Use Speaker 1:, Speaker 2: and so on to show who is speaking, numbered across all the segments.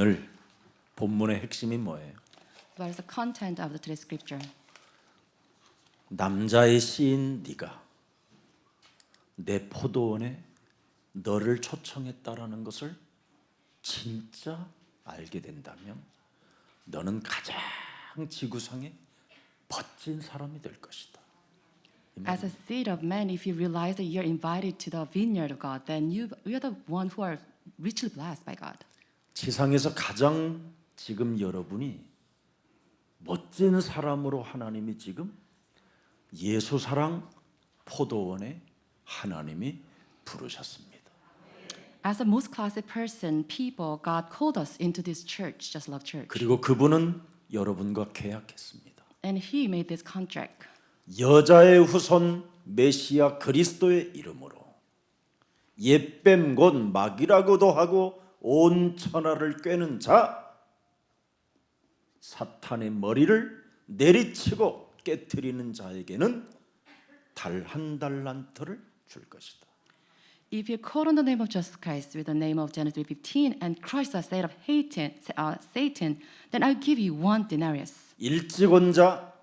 Speaker 1: 오늘 본문의 핵심이 뭐예요?
Speaker 2: What is the content of the today's scripture?
Speaker 1: 남자의 씨인 네가 내 포도원에 너를 초청했다라는 것을 진짜 알게 된다면 너는 가장 지구상에 멋진 사람이 될 것이다.
Speaker 2: As a seed of man, if you realize that you're invited to the vineyard of God, then you're the one who are richly blessed by God.
Speaker 1: 지상에서 가장 지금 여러분이 멋진 사람으로 하나님이 지금 예수사랑 포도원에 하나님이 부르셨습니다.
Speaker 2: As a most classic person, people, God called us into this church, Just Love Church.
Speaker 1: 그리고 그분은 여러분과 계약했습니다.
Speaker 2: And He made this contract.
Speaker 1: 여자의 후손 메시아 그리스도의 이름으로 옛뱀 곧 마귀라고도 하고 온 천하를 꿰는 자 사탄의 머리를 내리치고 깨트리는 자에게는 달 한 달란트를 줄 것이다.
Speaker 2: If you call on the name of Jesus Christ with the name of Genesis 3:15 and crush the seed of Satan, then I'll give you 1 denarius.
Speaker 1: 일찍 온 자,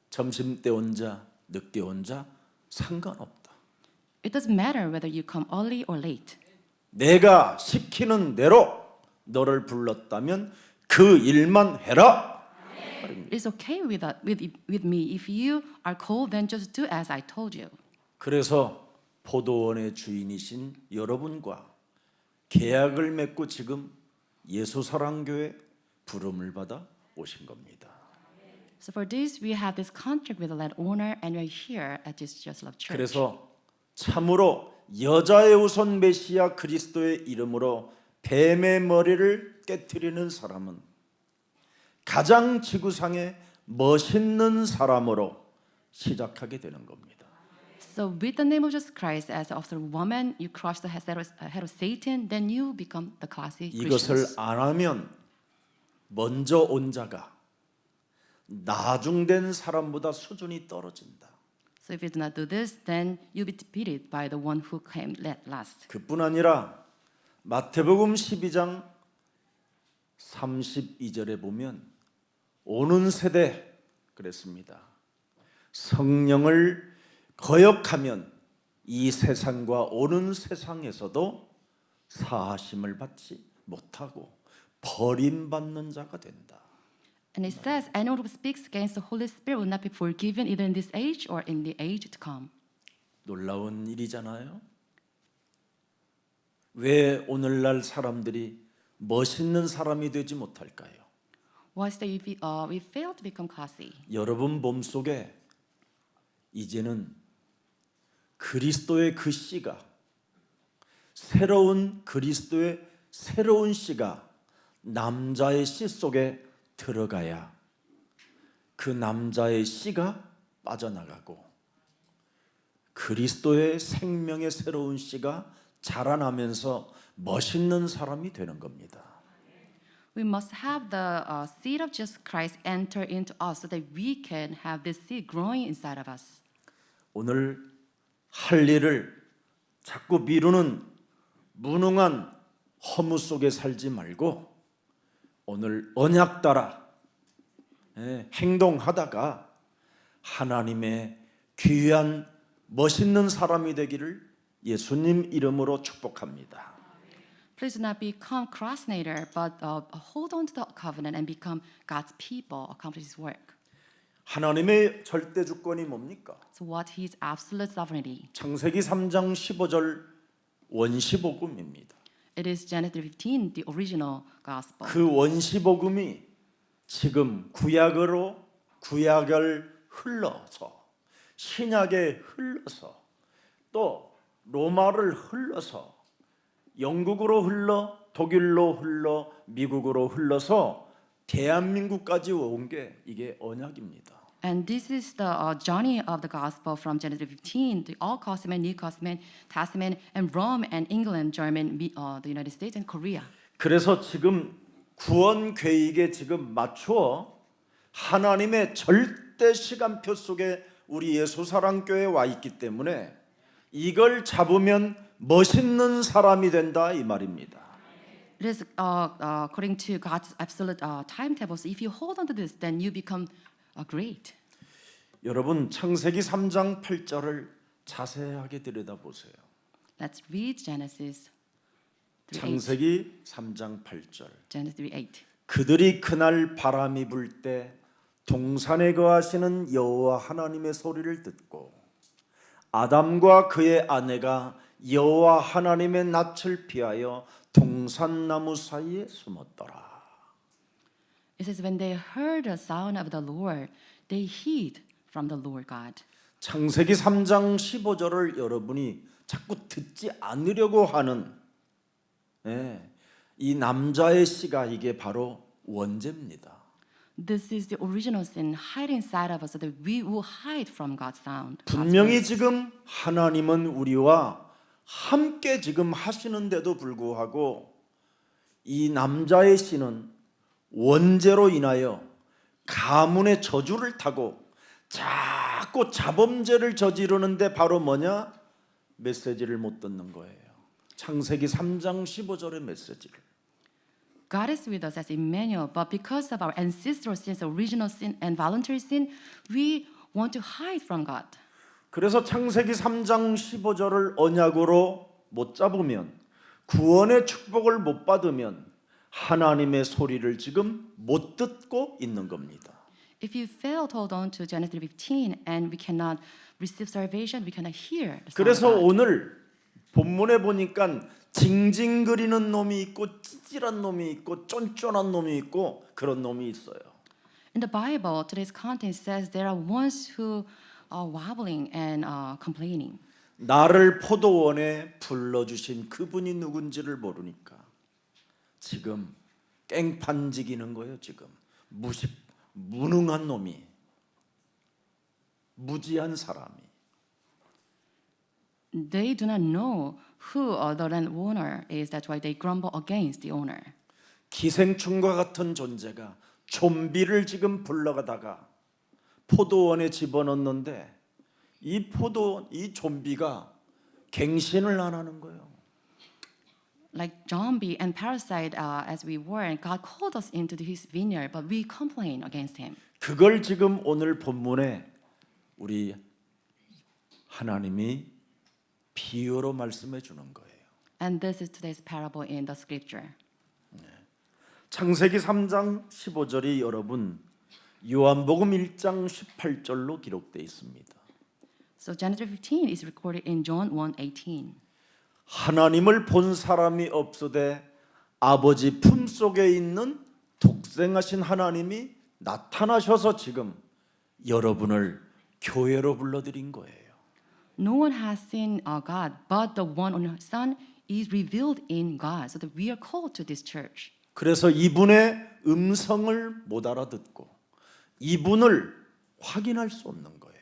Speaker 1: 점심때 온 자, 늦게 온 자 상관없다.
Speaker 2: It doesn't matter whether you come early or late.
Speaker 1: 내가 시키는 대로 너를 불렀다면 그 일만 해라.
Speaker 2: It's okay with me. If you are called, then just do as I told you.
Speaker 1: 그래서 포도원의 주인이신 여러분과 계약을 맺고 지금 예수사랑교회 부름을 받아 오신 겁니다.
Speaker 2: So for this, we have this contract with the landowner, and we're here at this Just Love Church.
Speaker 1: 그래서 참으로 여자의 우선 메시아 그리스도의 이름으로 뱀의 머리를 깨트리는 사람은 가장 지구상에 멋있는 사람으로 시작하게 되는 겁니다.
Speaker 2: So with the name of Jesus Christ as of the woman, you crush the head of Satan, then you become the classic
Speaker 1: 이것을
Speaker 2: Christians.
Speaker 1: 안 하면 먼저 온 자가 나중된 사람보다 수준이 떨어진다.
Speaker 2: So if you do not do this, then you'll be defeated by the one who came last.
Speaker 1: 그뿐 아니라 마태복음 12장 32절에 보면 오는 세대 그랬습니다. 성령을 거역하면 이 세상과 오는 세상에서도 사하심을 받지 못하고 버림받는 자가 된다.
Speaker 2: And it says, anyone who speaks against the Holy Spirit will not be forgiven either in this age or in the age to come.
Speaker 1: 놀라운 일이잖아요. 왜 오늘날 사람들이 멋있는 사람이 되지 못할까요?
Speaker 2: Why is that we fail to become classy?
Speaker 1: 여러분 몸속에 이제는 그리스도의 그 씨가 새로운 그리스도의 새로운 씨가 남자의 씨 속에 들어가야 그 남자의 씨가 빠져나가고 그리스도의 생명의 새로운 씨가 자라나면서 멋있는 사람이 되는 겁니다.
Speaker 2: We must have the seed of Jesus Christ enter into us so that we can have this seed growing inside of us.
Speaker 1: 오늘 할 일을 자꾸 미루는 무능한 허무 속에 살지 말고 오늘 언약 따라 행동하다가 하나님의 귀한 멋있는 사람이 되기를 예수님 이름으로 축복합니다.
Speaker 2: Please do not become procrastinator, but hold on to the covenant and become God's people, accomplish His work.
Speaker 1: 하나님의 절대 주권이 뭡니까?
Speaker 2: So what His absolute sovereignty?
Speaker 1: 창세기 3장 15절 원시복음입니다.
Speaker 2: It is Genesis 15, the original gospel.
Speaker 1: 그 원시복음이 지금 구약을 흘러서 신약에 흘러서 또 로마를 흘러서 영국으로 흘러 독일로 흘러 미국으로 흘러서 대한민국까지 온 게 이게 언약입니다.
Speaker 2: And this is the journey of the gospel from Genesis 15, the Old Testament, New Testament, and Rome and England, Germany, the United States and Korea.
Speaker 1: 그래서 지금 구원 계획에 지금 맞추어 하나님의 절대 시간표 속에 우리 예수사랑교회에 와 있기 때문에 이걸 잡으면 멋있는 사람이 된다 이 말입니다.
Speaker 2: It is according to God's absolute timetable. So if you hold on to this, then you become great.
Speaker 1: 여러분 창세기 3장 8절을 자세하게 들여다보세요.
Speaker 2: Let's read Genesis 3:8.
Speaker 1: 창세기 3장 8절.
Speaker 2: Genesis 3:8.
Speaker 1: 그들이 그날 바람이 불 때 동산에 거하시는 여호와 하나님의 소리를 듣고 아담과 그의 아내가 여호와 하나님의 낯을 피하여 동산나무 사이에 숨었더라.
Speaker 2: It says when they heard the sound of the Lord, they hid from the Lord God.
Speaker 1: 창세기 3장 15절을 여러분이 자꾸 듣지 않으려고 하는 이 남자의 씨가 이게 바로 원죄입니다.
Speaker 2: This is the original sin hiding inside of us so that we will hide from God's sound. God's
Speaker 1: 분명히
Speaker 2: voice.
Speaker 1: 지금 하나님은 우리와 함께 지금 하시는데도 불구하고 이 남자의 씨는 원죄로 인하여 가문의 저주를 타고 자꾸 자범죄를 저지르는데 바로 뭐냐? 메시지를 못 듣는 거예요. 창세기 3장 15절의 메시지를.
Speaker 2: God is with us as Emmanuel, but because of our ancestral sins, original sin and voluntary sin, we want to hide from God.
Speaker 1: 그래서 창세기 3장 15절을 언약으로 못 잡으면 구원의 축복을 못 받으면 하나님의 소리를 지금 못 듣고 있는 겁니다.
Speaker 2: If you fail to hold on to Genesis 15 and we cannot receive salvation, we cannot hear the sound
Speaker 1: 그래서
Speaker 2: of God.
Speaker 1: 오늘 본문에 보니까 징징거리는 놈이 있고 찌질한 놈이 있고 쫀쫀한 놈이 있고 그런 놈이 있어요.
Speaker 2: In the Bible, today's content says there are ones who are wobbling and complaining.
Speaker 1: 나를 포도원에 불러주신 그분이 누군지를 모르니까 지금 깽판지기는 거예요. 지금 무능한 놈이, 무지한 사람이.
Speaker 2: They do not know who the landowner is. That's why they grumble against the owner.
Speaker 1: 기생충과 같은 존재가 좀비를 지금 불러가다가 포도원에 집어넣는데 이 좀비가 갱신을 안 하는 거예요.
Speaker 2: Like zombie and parasite as we were, and God called us into His vineyard, but we complain against Him.
Speaker 1: 그걸 지금 오늘 본문에 우리 하나님이 비유로 말씀해 주는 거예요.
Speaker 2: And this is today's parable in the scripture.
Speaker 1: 창세기 3장 15절이 여러분 요한복음 1장 18절로 기록되어 있습니다.
Speaker 2: So Genesis 15 is recorded in John 1:18.
Speaker 1: 하나님을 본 사람이 없으되 아버지 품속에 있는 독생하신 하나님이 나타나셔서 지금 여러분을 교회로 불러들인 거예요.
Speaker 2: No one has seen God, but the one only Son is revealed in God, so that we are called to this church.
Speaker 1: 그래서 이분의 음성을 못 알아듣고 이분을 확인할 수 없는 거예요.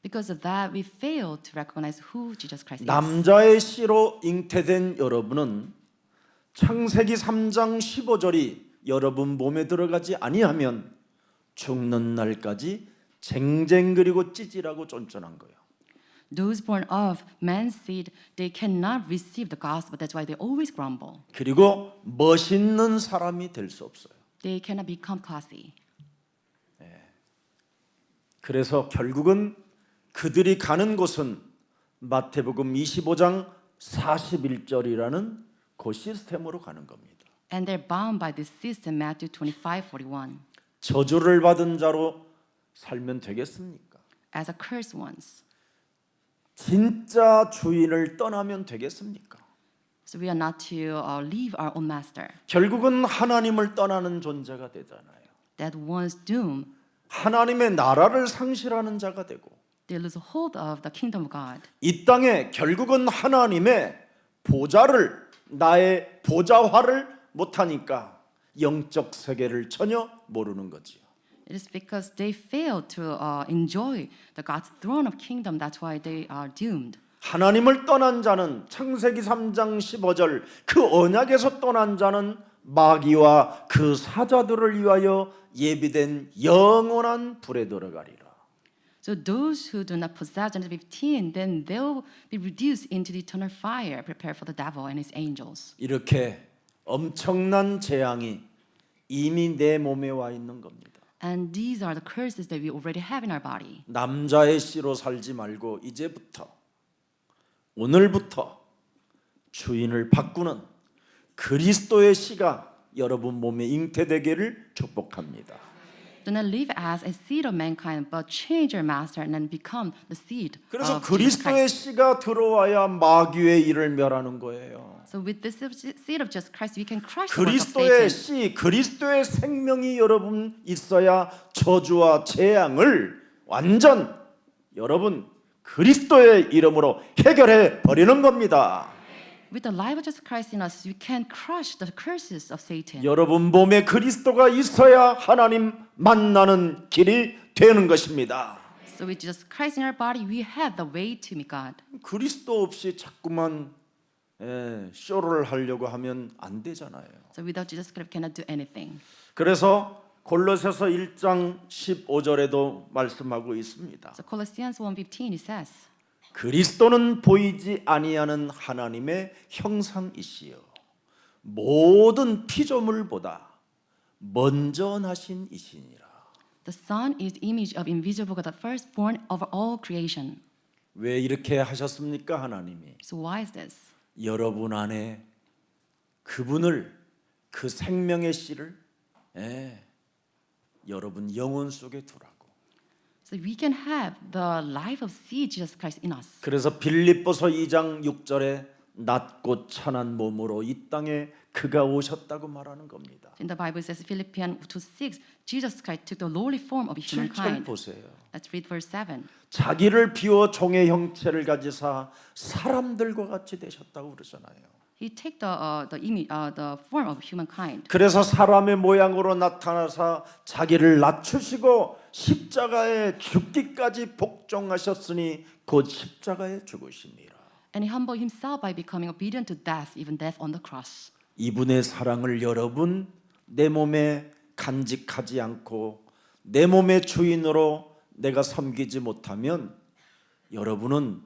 Speaker 2: Because of that, we fail to recognize who Jesus Christ is.
Speaker 1: 남자의 씨로 잉태된 여러분은 창세기 3장 15절이 여러분 몸에 들어가지 아니하면 죽는 날까지 쟁쟁그리고 찌질하고 쫀쫀한 거예요.
Speaker 2: Those born of man's seed, they cannot receive the gospel. That's why they always grumble.
Speaker 1: 그리고 멋있는 사람이 될 수 없어요.
Speaker 2: They cannot become classy.
Speaker 1: 그래서 결국은 그들이 가는 곳은 마태복음 25장 41절이라는 그 시스템으로 가는 겁니다.
Speaker 2: And they're bound by this system, Matthew 25:41,
Speaker 1: 저주를 받은 자로 살면 되겠습니까?
Speaker 2: as a cursed ones.
Speaker 1: 진짜 주인을 떠나면 되겠습니까?
Speaker 2: So we are not to leave our own master.
Speaker 1: 결국은 하나님을 떠나는 존재가 되잖아요.
Speaker 2: That one's doom,
Speaker 1: 하나님의 나라를 상실하는 자가 되고
Speaker 2: they lose hold of the kingdom of God.
Speaker 1: 이 땅에 결국은 하나님의 보좌를 나의 보좌화를 못하니까 영적 세계를 전혀 모르는 거지요.
Speaker 2: It is because they fail to enjoy the God's throne of kingdom. That's why they are doomed.
Speaker 1: 하나님을 떠난 자는 창세기 3장 15절 그 언약에서 떠난 자는 마귀와 그 사자들을 위하여 예비된 영원한 불에 들어가리라.
Speaker 2: So those who do not possess Genesis 15, then they will be reduced into the eternal fire prepared for the devil and his angels.
Speaker 1: 이렇게 엄청난 재앙이 이미 내 몸에 와 있는 겁니다.
Speaker 2: And these are the curses that we already have in our body.
Speaker 1: 남자의 씨로 살지 말고 이제부터 오늘부터 주인을 바꾸는 그리스도의 씨가 여러분 몸에 잉태되기를 축복합니다.
Speaker 2: Do not live as a seed of mankind, but change your master and then become the seed
Speaker 1: 그래서
Speaker 2: of Jesus
Speaker 1: 그리스도의
Speaker 2: Christ.
Speaker 1: 씨가 들어와야 마귀의 일을 멸하는 거예요.
Speaker 2: So with this seed of Jesus Christ, we can crush the work of
Speaker 1: 그리스도의
Speaker 2: Satan.
Speaker 1: 씨, 그리스도의 생명이 여러분 있어야 저주와 재앙을 완전 여러분 그리스도의 이름으로 해결해 버리는 겁니다.
Speaker 2: With the life of Jesus Christ in us, we can crush the curses of Satan.
Speaker 1: 여러분 몸에 그리스도가 있어야 하나님 만나는 길이 되는 것입니다.
Speaker 2: So with Jesus Christ in our body, we have the way to meet God.
Speaker 1: 그리스도 없이 자꾸만 쇼를 하려고 하면 안 되잖아요.
Speaker 2: So without Jesus Christ, we cannot do anything.
Speaker 1: 그래서 골로새서 1장 15절에도 말씀하고 있습니다.
Speaker 2: So Colossians 1:15 it says,
Speaker 1: 그리스도는 보이지 아니하는 하나님의 형상이시요 모든 피조물보다 먼저 나신 이시니라.
Speaker 2: the Son is the image of invisible God, the firstborn over all creation.
Speaker 1: 왜 이렇게 하셨습니까, 하나님이?
Speaker 2: So why is this?
Speaker 1: 여러분 안에 그분을 그 생명의 씨를 여러분 영혼 속에 두라고.
Speaker 2: So we can have the life of seed Jesus Christ in us.
Speaker 1: 그래서 빌립보서 2장 6절에 낮고 찬한 몸으로 이 땅에 그가 오셨다고 말하는 겁니다.
Speaker 2: In the Bible it says Philippians 2:6, Jesus Christ took the lowly form of
Speaker 1: 7절
Speaker 2: humankind.
Speaker 1: 보세요.
Speaker 2: Let's read verse 7.
Speaker 1: 자기를 비워 종의 형체를 가지사 사람들과 같이 되셨다고 그러잖아요.
Speaker 2: He took the image, the form of humankind.
Speaker 1: 그래서 사람의 모양으로 나타나사 자기를 낮추시고 십자가에 죽기까지 복종하셨으니 곧 십자가에 죽으심이라.
Speaker 2: And he humbled himself by becoming obedient to death, even death on the cross.
Speaker 1: 이분의 사랑을 여러분 내 몸에 간직하지 않고 내 몸의 주인으로 내가 섬기지 못하면 여러분은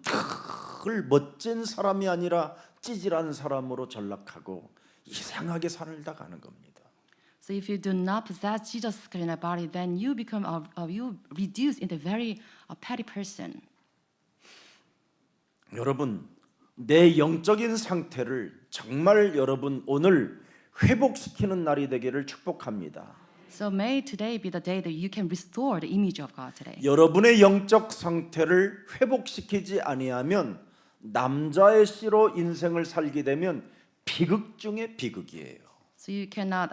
Speaker 1: 늘 멋진 사람이 아니라 찌질한 사람으로 전락하고 이상하게 살다 가는 겁니다.
Speaker 2: So if you do not possess Jesus Christ in your body, then you become you reduce into very petty person.
Speaker 1: 여러분 내 영적인 상태를 정말 여러분 오늘 회복시키는 날이 되기를 축복합니다.
Speaker 2: So may today be the day that you can restore the image of God today.
Speaker 1: 여러분의 영적 상태를 회복시키지 아니하면 남자의 씨로 인생을 살게 되면 비극 중에 비극이에요.
Speaker 2: So you cannot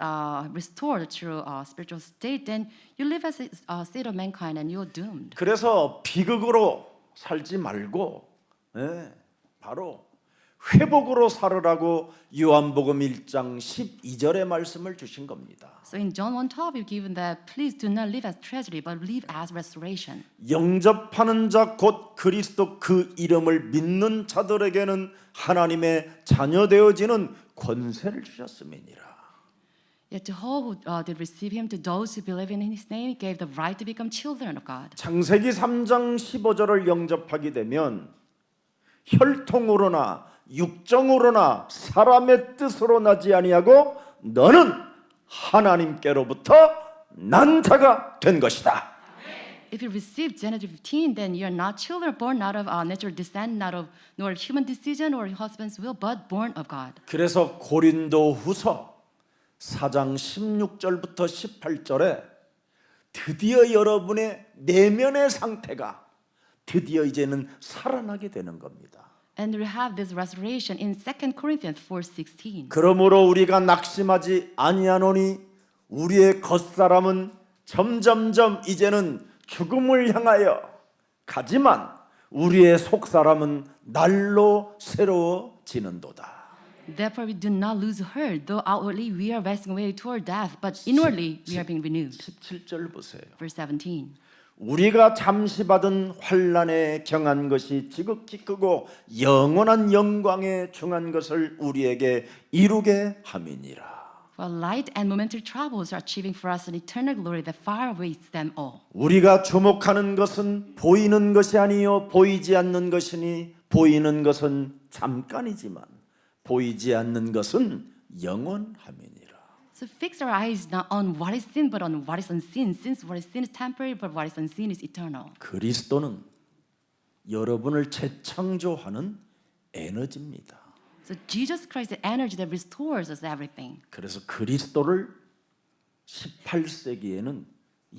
Speaker 2: restore the true spiritual state, then you live as a state of mankind and you're doomed.
Speaker 1: 그래서 비극으로 살지 말고 바로 회복으로 살으라고 요한복음 1장 12절의 말씀을 주신 겁니다.
Speaker 2: So in John 1:12, you've given that please do not live as tragedy, but live as restoration.
Speaker 1: 영접하는 자 곧 그리스도 그 이름을 믿는 자들에게는 하나님의 자녀 되어지는 권세를 주셨음이니라.
Speaker 2: Yet to all who did receive him, to those who believe in his name, he gave the right to become children of God.
Speaker 1: 창세기 3장 15절을 영접하게 되면 혈통으로나 육정으로나 사람의 뜻으로 나지 아니하고 너는 하나님께로부터 난 자가 된 것이다.
Speaker 2: If you receive Genesis 15, then you are not children born out of natural descent, not of nor human decision or husband's will, but born of God.
Speaker 1: 그래서 고린도후서 4장 16절부터 18절에 드디어 여러분의 내면의 상태가 드디어 이제는 살아나게 되는 겁니다.
Speaker 2: And we have this restoration in 2 Corinthians 4:16.
Speaker 1: 그러므로 우리가 낙심하지 아니하노니 우리의 겉사람은 점점점 이제는 죽음을 향하여 가지만 우리의 속사람은 날로 새로워지는도다.
Speaker 2: Therefore we do not lose heart, though outwardly we are passing away toward death, but inwardly we are being renewed.
Speaker 1: 17절 보세요.
Speaker 2: Verse 17.
Speaker 1: 우리가 잠시 받은 환난에 경한 것이 지극히 크고 영원한 영광에 중한 것을 우리에게 이루게 함이니라.
Speaker 2: For light and momentary troubles are achieving for us an eternal glory that far outweighs them all.
Speaker 1: 우리가 주목하는 것은 보이는 것이 아니요 보이지 않는 것이니 보이는 것은 잠깐이지만 보이지 않는 것은 영원함이니라.
Speaker 2: So fix our eyes not on what is sin, but on what is unseen. Since what is sin is temporary, but what is unseen is eternal.
Speaker 1: 그리스도는 여러분을 재창조하는 에너지입니다.
Speaker 2: So Jesus Christ is the energy that restores us everything.
Speaker 1: 그래서 그리스도를 18세기에는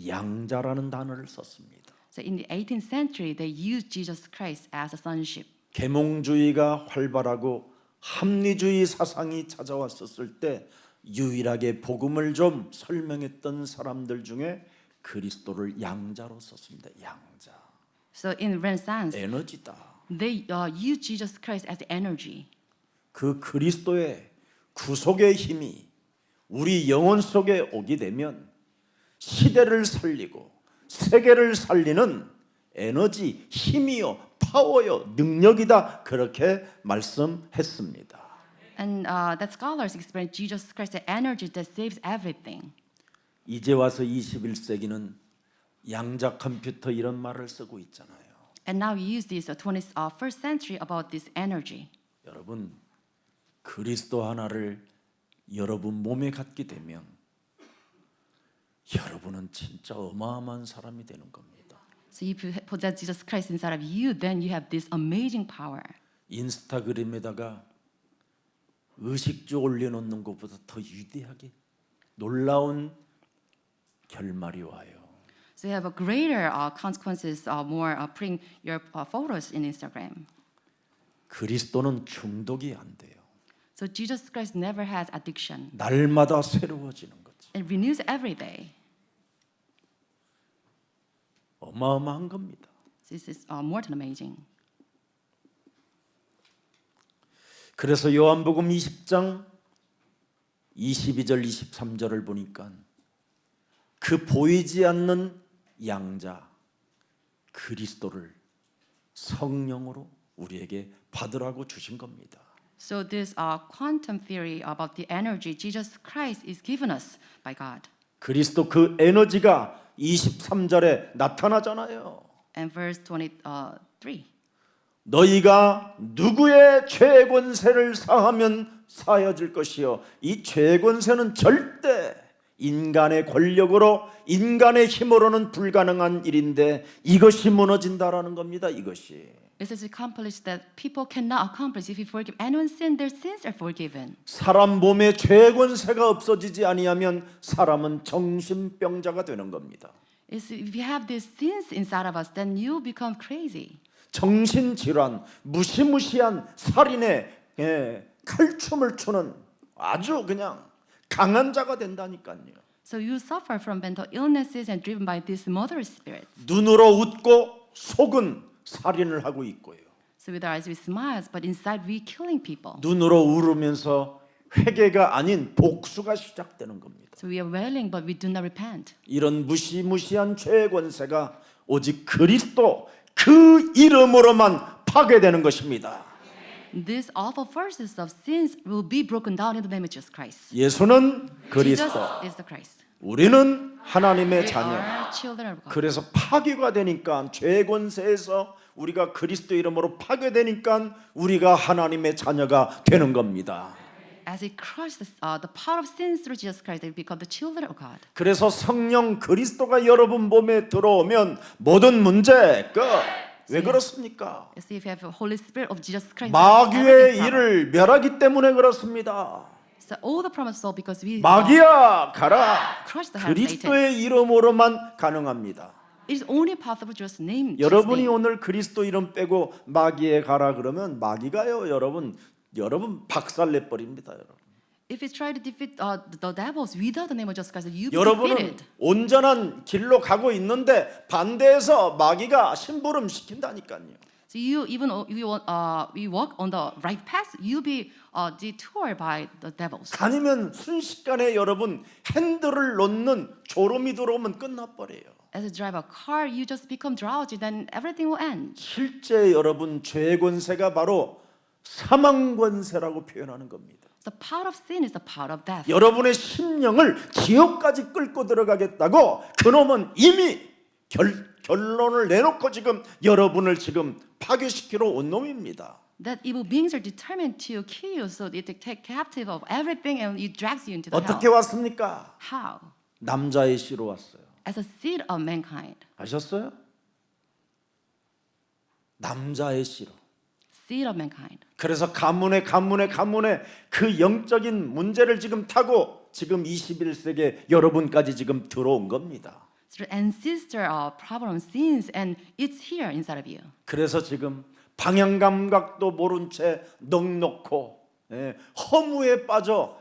Speaker 1: 양자라는 단어를 썼습니다.
Speaker 2: So in the 18th century, they used Jesus Christ as a sonship.
Speaker 1: 계몽주의가 활발하고 합리주의 사상이 찾아왔었을 때 유일하게 복음을 좀 설명했던 사람들 중에 그리스도를 양자로 썼습니다. 양자.
Speaker 2: So in Renaissance,
Speaker 1: 에너지다.
Speaker 2: they used Jesus Christ as energy.
Speaker 1: 그 그리스도의 구속의 힘이 우리 영혼 속에 오게 되면 시대를 살리고 세계를 살리는 에너지, 힘이요, 파워요, 능력이다. 그렇게 말씀했습니다.
Speaker 2: And that scholars explain Jesus Christ as energy that saves everything.
Speaker 1: 이제 와서 21세기는 양자 컴퓨터 이런 말을 쓰고 있잖아요.
Speaker 2: And now we use this 21st century about this energy.
Speaker 1: 여러분, 그리스도 하나를 여러분 몸에 갖게 되면 여러분은 진짜 어마어마한 사람이 되는 겁니다.
Speaker 2: So if you possess Jesus Christ inside of you, then you have this amazing power.
Speaker 1: 인스타그램에다가 의식주 올려놓는 것보다 더 위대하게 놀라운 결말이 와요.
Speaker 2: So you have a greater consequences, more putting your photos in Instagram.
Speaker 1: 그리스도는 중독이 안 돼요.
Speaker 2: So Jesus Christ never has addiction.
Speaker 1: 날마다 새로워지는 거지.
Speaker 2: It renews every day.
Speaker 1: 어마어마한 겁니다.
Speaker 2: This is more than amazing.
Speaker 1: 그래서 요한복음 20장 22절 23절을 보니까 그 보이지 않는 양자 그리스도를 성령으로 우리에게 받으라고 주신 겁니다.
Speaker 2: So this quantum theory about the energy Jesus Christ is given us by God.
Speaker 1: 그리스도 그 에너지가 23절에 나타나잖아요.
Speaker 2: And verse 23.
Speaker 1: 너희가 누구의 죄 권세를 사하면 사여질 것이요 이 죄 권세는 절대 인간의 권력으로 인간의 힘으로는 불가능한 일인데 이것이 무너진다라는 겁니다. 이것이
Speaker 2: It is accomplished that people cannot accomplish. If you forgive anyone's sin, their sins are forgiven.
Speaker 1: 사람 몸에 죄 권세가 없어지지 아니하면 사람은 정신병자가 되는 겁니다.
Speaker 2: If you have these sins inside of us, then you become crazy.
Speaker 1: 정신질환, 무시무시한 살인의 칼춤을 추는 아주 그냥 강한 자가 된다니까요.
Speaker 2: So you suffer from mental illnesses and driven by this murder spirit.
Speaker 1: 눈으로 웃고 속은 살인을 하고 있고요.
Speaker 2: So with our eyes we smile, but inside we killing people.
Speaker 1: 눈으로 울으면서 회개가 아닌 복수가 시작되는 겁니다.
Speaker 2: So we are wailing, but we do not repent.
Speaker 1: 이런 무시무시한 죄의 권세가 오직 그리스도 그 이름으로만 파괴되는 것입니다.
Speaker 2: These awful forces of sins will be broken down in the name of Jesus Christ.
Speaker 1: 예수는
Speaker 2: Jesus
Speaker 1: 그리스도,
Speaker 2: is the Christ.
Speaker 1: 우리는 하나님의
Speaker 2: We
Speaker 1: 자녀.
Speaker 2: are children of God.
Speaker 1: 그래서 파괴가 되니까 죄의 권세에서 우리가 그리스도 이름으로 파괴되니까 우리가 하나님의 자녀가 되는 겁니다.
Speaker 2: As it crushes the power of sins through Jesus Christ, they become the children of God.
Speaker 1: 그래서 성령 그리스도가 여러분 몸에 들어오면 모든 문제 끝. 왜 그렇습니까?
Speaker 2: So if you have the Holy Spirit of Jesus Christ,
Speaker 1: 마귀의
Speaker 2: everything's covered.
Speaker 1: 일을 멸하기 때문에 그렇습니다.
Speaker 2: So all the promise all because we
Speaker 1: 마귀야 가라.
Speaker 2: crush the hand of Satan.
Speaker 1: 그리스도의 이름으로만 가능합니다.
Speaker 2: It is only possible just name.
Speaker 1: 여러분이
Speaker 2: Jesus name.
Speaker 1: 오늘 그리스도 이름 빼고 마귀에 가라 그러면 마귀가요 여러분 박살내 버립니다. 여러분.
Speaker 2: If you try to defeat the devils without the name of Jesus Christ, you be
Speaker 1: 여러분은
Speaker 2: defeated.
Speaker 1: 온전한 길로 가고 있는데 반대에서 마귀가 심부름 시킨다니까요.
Speaker 2: So you even you walk on the right path, you be detoured by the devils.
Speaker 1: 다니면 순식간에 여러분 핸들을 놓는 졸음이 들어오면 끝나버려요.
Speaker 2: As you drive a car, you just become drowsy, then everything will end.
Speaker 1: 실제 여러분 죄 권세가 바로 사망 권세라고 표현하는 겁니다.
Speaker 2: The power of sin is the power of death.
Speaker 1: 여러분의 심령을 지옥까지 끌고 들어가겠다고 그놈은 이미 결론을 내놓고 지금 여러분을 지금 파괴시키러 온 놈입니다.
Speaker 2: that evil beings are determined to kill you, so they take captive of everything and it drags you into the
Speaker 1: 어떻게
Speaker 2: hell.
Speaker 1: 왔습니까?
Speaker 2: How?
Speaker 1: 남자의 씨로 왔어요.
Speaker 2: As a seed of mankind.
Speaker 1: 아셨어요? 남자의 씨로.
Speaker 2: Seed of mankind.
Speaker 1: 그래서 가문의 그 영적인 문제를 지금 타고 지금 21세기에 여러분까지 지금 들어온 겁니다.
Speaker 2: So the ancestor problem sins and it's here inside of you.
Speaker 1: 그래서 지금 방향 감각도 모른 채 넉넉고 허무에 빠져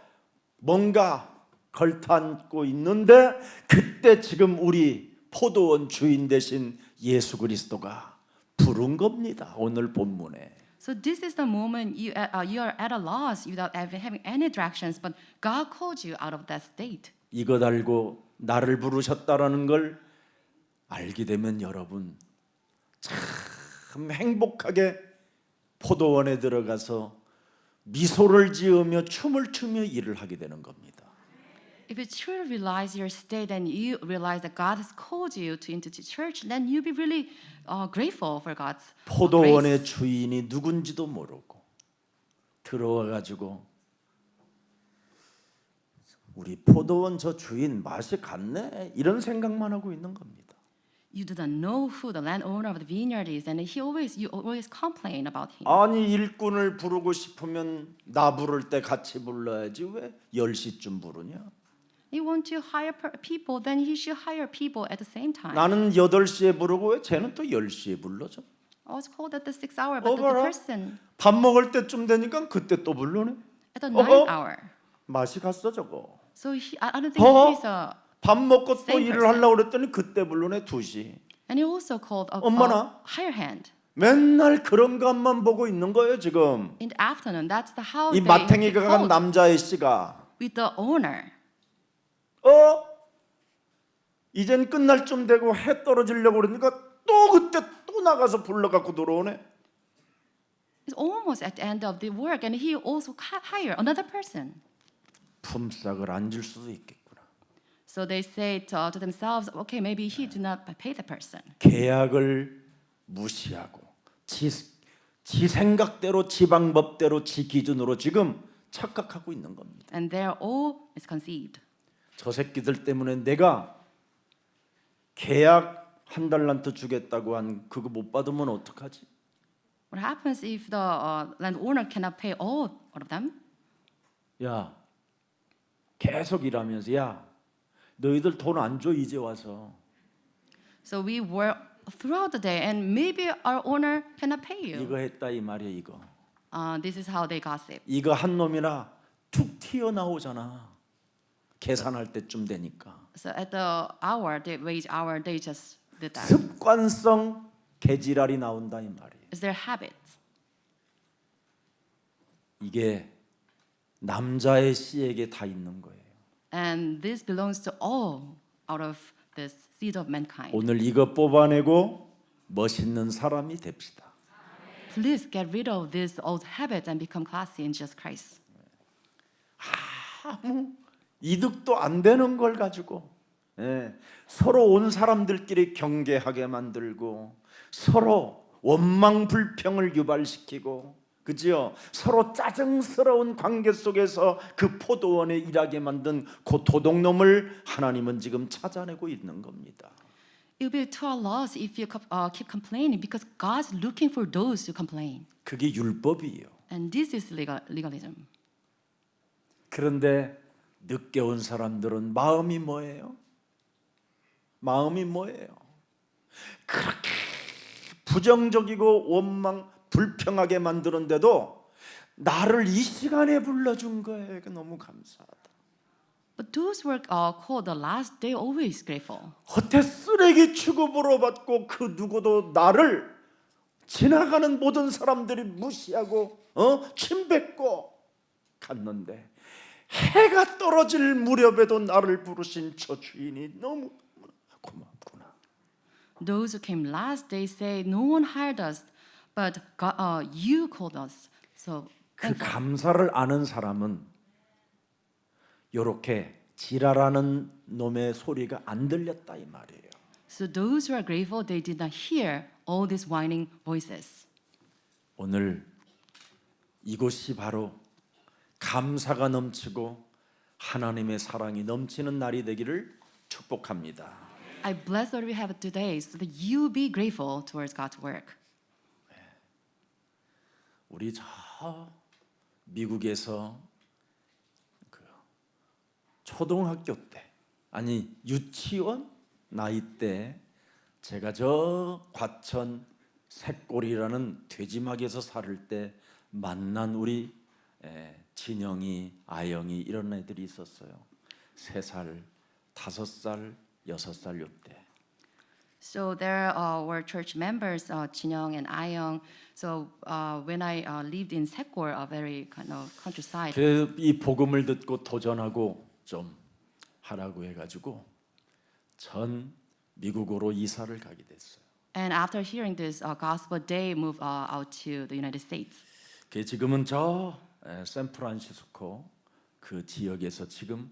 Speaker 1: 뭔가 걸터앉고 있는데 그때 지금 우리 포도원 주인 되신 예수 그리스도가 부른 겁니다. 오늘 본문에.
Speaker 2: So this is the moment you are at a loss without having any directions, but God called you out of that state.
Speaker 1: 이것 알고 나를 부르셨다라는 걸 알게 되면 여러분 참 행복하게 포도원에 들어가서 미소를 지으며 춤을 추며 일을 하게 되는 겁니다.
Speaker 2: If you truly realize your state and you realize that God has called you into the church, then you'll be really grateful for God's grace.
Speaker 1: 포도원의 주인이 누군지도 모르고 들어와 가지고 우리 포도원 저 주인 맛이 갔네 이런 생각만 하고 있는 겁니다.
Speaker 2: You do not know who the landowner of the vineyard is, and you always complain about him.
Speaker 1: 아니 일꾼을 부르고 싶으면 나 부를 때 같이 불러야지 왜 10시쯤 부르냐?
Speaker 2: You want to hire people, then you should hire people at the same time.
Speaker 1: 나는 8시에 부르고 왜 쟤는 또 10시에 불러줘?
Speaker 2: I was called at the 6th hour, but the
Speaker 1: 봐라.
Speaker 2: person
Speaker 1: 밥 먹을 때쯤 되니까 그때 또 불러네.
Speaker 2: at the
Speaker 1: 어허.
Speaker 2: 9th hour.
Speaker 1: 맛이 갔어 저거.
Speaker 2: So I don't think
Speaker 1: 어허.
Speaker 2: he's a.
Speaker 1: 밥 먹고 또
Speaker 2: Same
Speaker 1: 일을
Speaker 2: person.
Speaker 1: 하려고 그랬더니 그때 불러네 2시.
Speaker 2: And he also called a
Speaker 1: 엄마나.
Speaker 2: higher hand
Speaker 1: 맨날 그런 것만 보고 있는 거예요 지금.
Speaker 2: in the afternoon. That's the how
Speaker 1: 이
Speaker 2: they
Speaker 1: 마탱이가 간
Speaker 2: fought
Speaker 1: 남자의 씨가
Speaker 2: with the owner.
Speaker 1: 이젠 끝날 쯤 되고 해 떨어지려고 그러니까 또 그때 또 나가서 불러갖고 들어오네.
Speaker 2: It's almost at the end of the work, and he also hired another person.
Speaker 1: 품삯을 안 줄 수도 있겠구나.
Speaker 2: So they say to themselves, okay, maybe he did not pay the person.
Speaker 1: 계약을 무시하고 지 생각대로 지 방법대로 지 기준으로 지금 착각하고 있는 겁니다.
Speaker 2: And they're all misconceived.
Speaker 1: 저 새끼들 때문에 내가 계약 한 달란트 주겠다고 한 그거 못 받으면 어떡하지?
Speaker 2: What happens if the landowner cannot pay all of them?
Speaker 1: 야, 계속 일하면서 야, 너희들 돈 안 줘 이제 와서.
Speaker 2: So we work throughout the day, and maybe our owner cannot pay you.
Speaker 1: 이거 했다 이 말이야 이거.
Speaker 2: This is how they gossip.
Speaker 1: 이거 한 놈이나 툭 튀어나오잖아. 계산할 때쯤 되니까.
Speaker 2: So at the hour, the wage hour, they just did that.
Speaker 1: 습관성 개지랄이 나온다 이 말이에요.
Speaker 2: It's their habit.
Speaker 1: 이게 남자의 씨에게 다 있는 거예요.
Speaker 2: And this belongs to all out of this seed of mankind.
Speaker 1: 오늘 이거 뽑아내고 멋있는 사람이 됩시다.
Speaker 2: Please get rid of this old habit and become classy in Jesus Christ.
Speaker 1: 아무 이득도 안 되는 걸 가지고 서로 온 사람들끼리 경계하게 만들고 서로 원망 불평을 유발시키고 그지요? 서로 짜증스러운 관계 속에서 그 포도원에 일하게 만든 그 도둑놈을 하나님은 지금 찾아내고 있는 겁니다.
Speaker 2: It will be to our loss if you keep complaining, because God's looking for those who complain.
Speaker 1: 그게 율법이에요.
Speaker 2: And this is legalism.
Speaker 1: 그런데 늦게 온 사람들은 마음이 뭐예요? 마음이 뭐예요? 그렇게 부정적이고 원망 불평하게 만드는데도 나를 이 시간에 불러준 거예요. 너무 감사하다.
Speaker 2: But those who are called the last, they always grateful.
Speaker 1: 헛되 쓰레기 취급으로 받고 그 누구도 나를 지나가는 모든 사람들이 무시하고 침뱉고 갔는데 해가 떨어질 무렵에도 나를 부르신 저 주인이 너무 고맙구나.
Speaker 2: Those who came last, they say, no one hired us, but God, you called us. So
Speaker 1: 그 감사를 아는 사람은 이렇게 지랄하는 놈의 소리가 안 들렸다 이 말이에요.
Speaker 2: So those who are grateful, they did not hear all these whining voices.
Speaker 1: 오늘 이곳이 바로 감사가 넘치고 하나님의 사랑이 넘치는 날이 되기를 축복합니다.
Speaker 2: I bless what we have today so that you be grateful towards God's work.
Speaker 1: 우리 저 미국에서 그 초등학교 때 아니 유치원 나이 때 제가 저 과천 새골이라는 돼지막에서 살을 때 만난 우리 진영이, 아영이 이런 애들이 있었어요. 3살, 5살, 6살 요때.
Speaker 2: So there were church members, Jinyoung and Ayong. So when I lived in Sekgor, a very kind of countryside,
Speaker 1: 이 복음을 듣고 도전하고 좀 하라고 해가지고 전 미국으로 이사를 가게 됐어요.
Speaker 2: and after hearing this gospel, they moved out to the United States.
Speaker 1: 지금은 저 샌프란시스코 그 지역에서 지금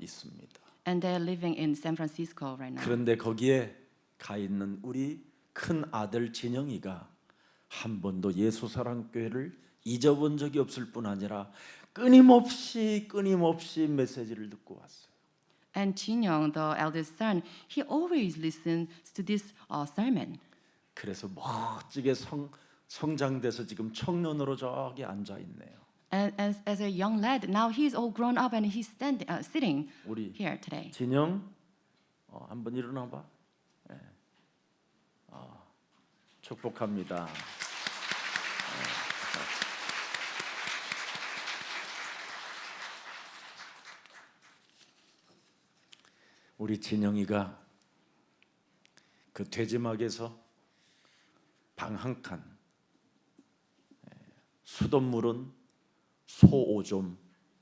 Speaker 1: 있습니다.
Speaker 2: And they're living in San Francisco right now.
Speaker 1: 그런데 거기에 가 있는 우리 큰 아들 진영이가 한 번도 예수사랑교회를 잊어본 적이 없을 뿐 아니라 끊임없이 메시지를 듣고 왔어요.
Speaker 2: And Jinyoung, the eldest son, he always listens to this sermon.
Speaker 1: 그래서 멋지게 성장돼서 지금 청년으로 저기 앉아 있네요.
Speaker 2: And as a young lad, now he's all grown up and he's sitting
Speaker 1: 우리
Speaker 2: here today.
Speaker 1: 진영 한번 일어나 봐. 네. 축복합니다. 우리 진영이가 그 돼지막에서 방 한 칸, 수돗물은 소 오줌,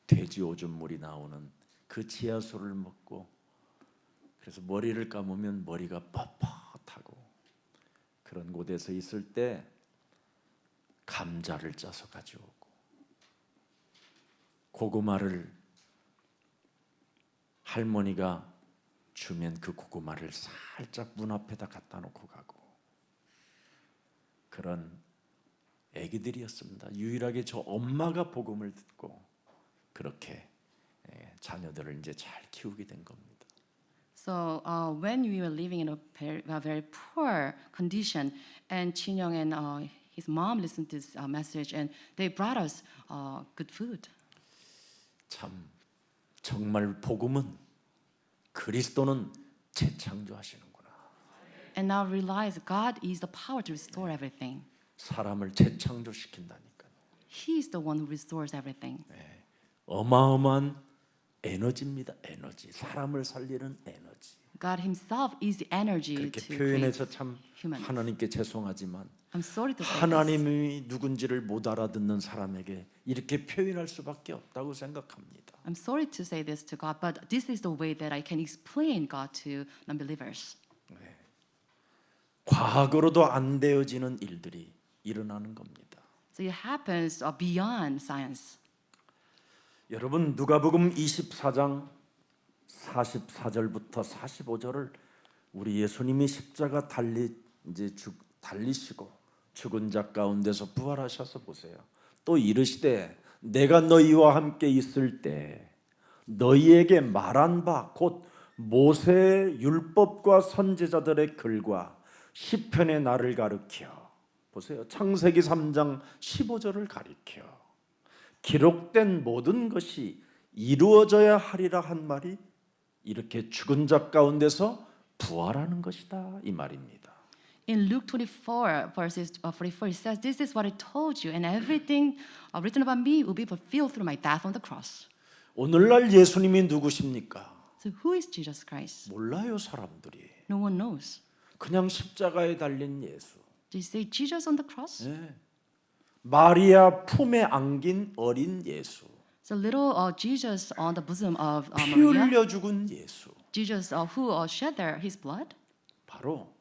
Speaker 1: 돼지 오줌물이 나오는 그 지하수를 먹고, 그래서 머리를 감으면 머리가 뻣뻣하고 그런 곳에서 있을 때 감자를 짜서 가져오고 고구마를 할머니가 주면 그 고구마를 살짝 문 앞에다 갖다 놓고 가고, 그런 애기들이었습니다. 유일하게 저 엄마가 복음을 듣고 그렇게 자녀들을 이제 잘 키우게 된 겁니다.
Speaker 2: So when we were living in a very poor condition, and Jinyoung and his mom listened to this message, and they brought us good food.
Speaker 1: 참 정말 복음은 그리스도는 재창조하시는구나.
Speaker 2: And now realize God is the power to restore everything.
Speaker 1: 사람을 재창조시킨다니까요.
Speaker 2: He is the one who restores everything.
Speaker 1: 어마어마한 에너지입니다. 에너지. 사람을 살리는 에너지.
Speaker 2: God Himself is the energy
Speaker 1: 그렇게
Speaker 2: to
Speaker 1: 표현해서
Speaker 2: create
Speaker 1: 참
Speaker 2: humans.
Speaker 1: 하나님께 죄송하지만
Speaker 2: I'm sorry to say this.
Speaker 1: 하나님이 누군지를 못 알아듣는 사람에게 이렇게 표현할 수밖에 없다고 생각합니다.
Speaker 2: I'm sorry to say this to God, but this is the way that I can explain God to non-believers.
Speaker 1: 과학으로도 안 되어지는 일들이 일어나는 겁니다.
Speaker 2: So it happens beyond science.
Speaker 1: 여러분 누가복음 24장 44절부터 45절을 우리 예수님이 십자가 달리시고 죽은 자 가운데서 부활하셔서 보세요. 또 이르시되 내가 너희와 함께 있을 때 너희에게 말한 바 곧 모세의 율법과 선지자들의 글과 시편의 나를 가리켜 보세요. 창세기 3장 15절을 가리켜 기록된 모든 것이 이루어져야 하리라 한 말이 이렇게 죽은 자 가운데서 부활하는 것이다 이 말입니다.
Speaker 2: In Luke 24, verses 44, it says, "This is what I told you, and everything written about me will be fulfilled through my death on the cross."
Speaker 1: 오늘날 예수님이 누구십니까?
Speaker 2: So who is Jesus Christ?
Speaker 1: 몰라요 사람들이.
Speaker 2: No one knows.
Speaker 1: 그냥 십자가에 달린 예수.
Speaker 2: Did you say Jesus on the cross?
Speaker 1: 네. 마리아 품에 안긴 어린 예수.
Speaker 2: So little Jesus on the bosom of
Speaker 1: 피
Speaker 2: Maria.
Speaker 1: 흘려 죽은 예수.
Speaker 2: Jesus who shed his blood.
Speaker 1: 바로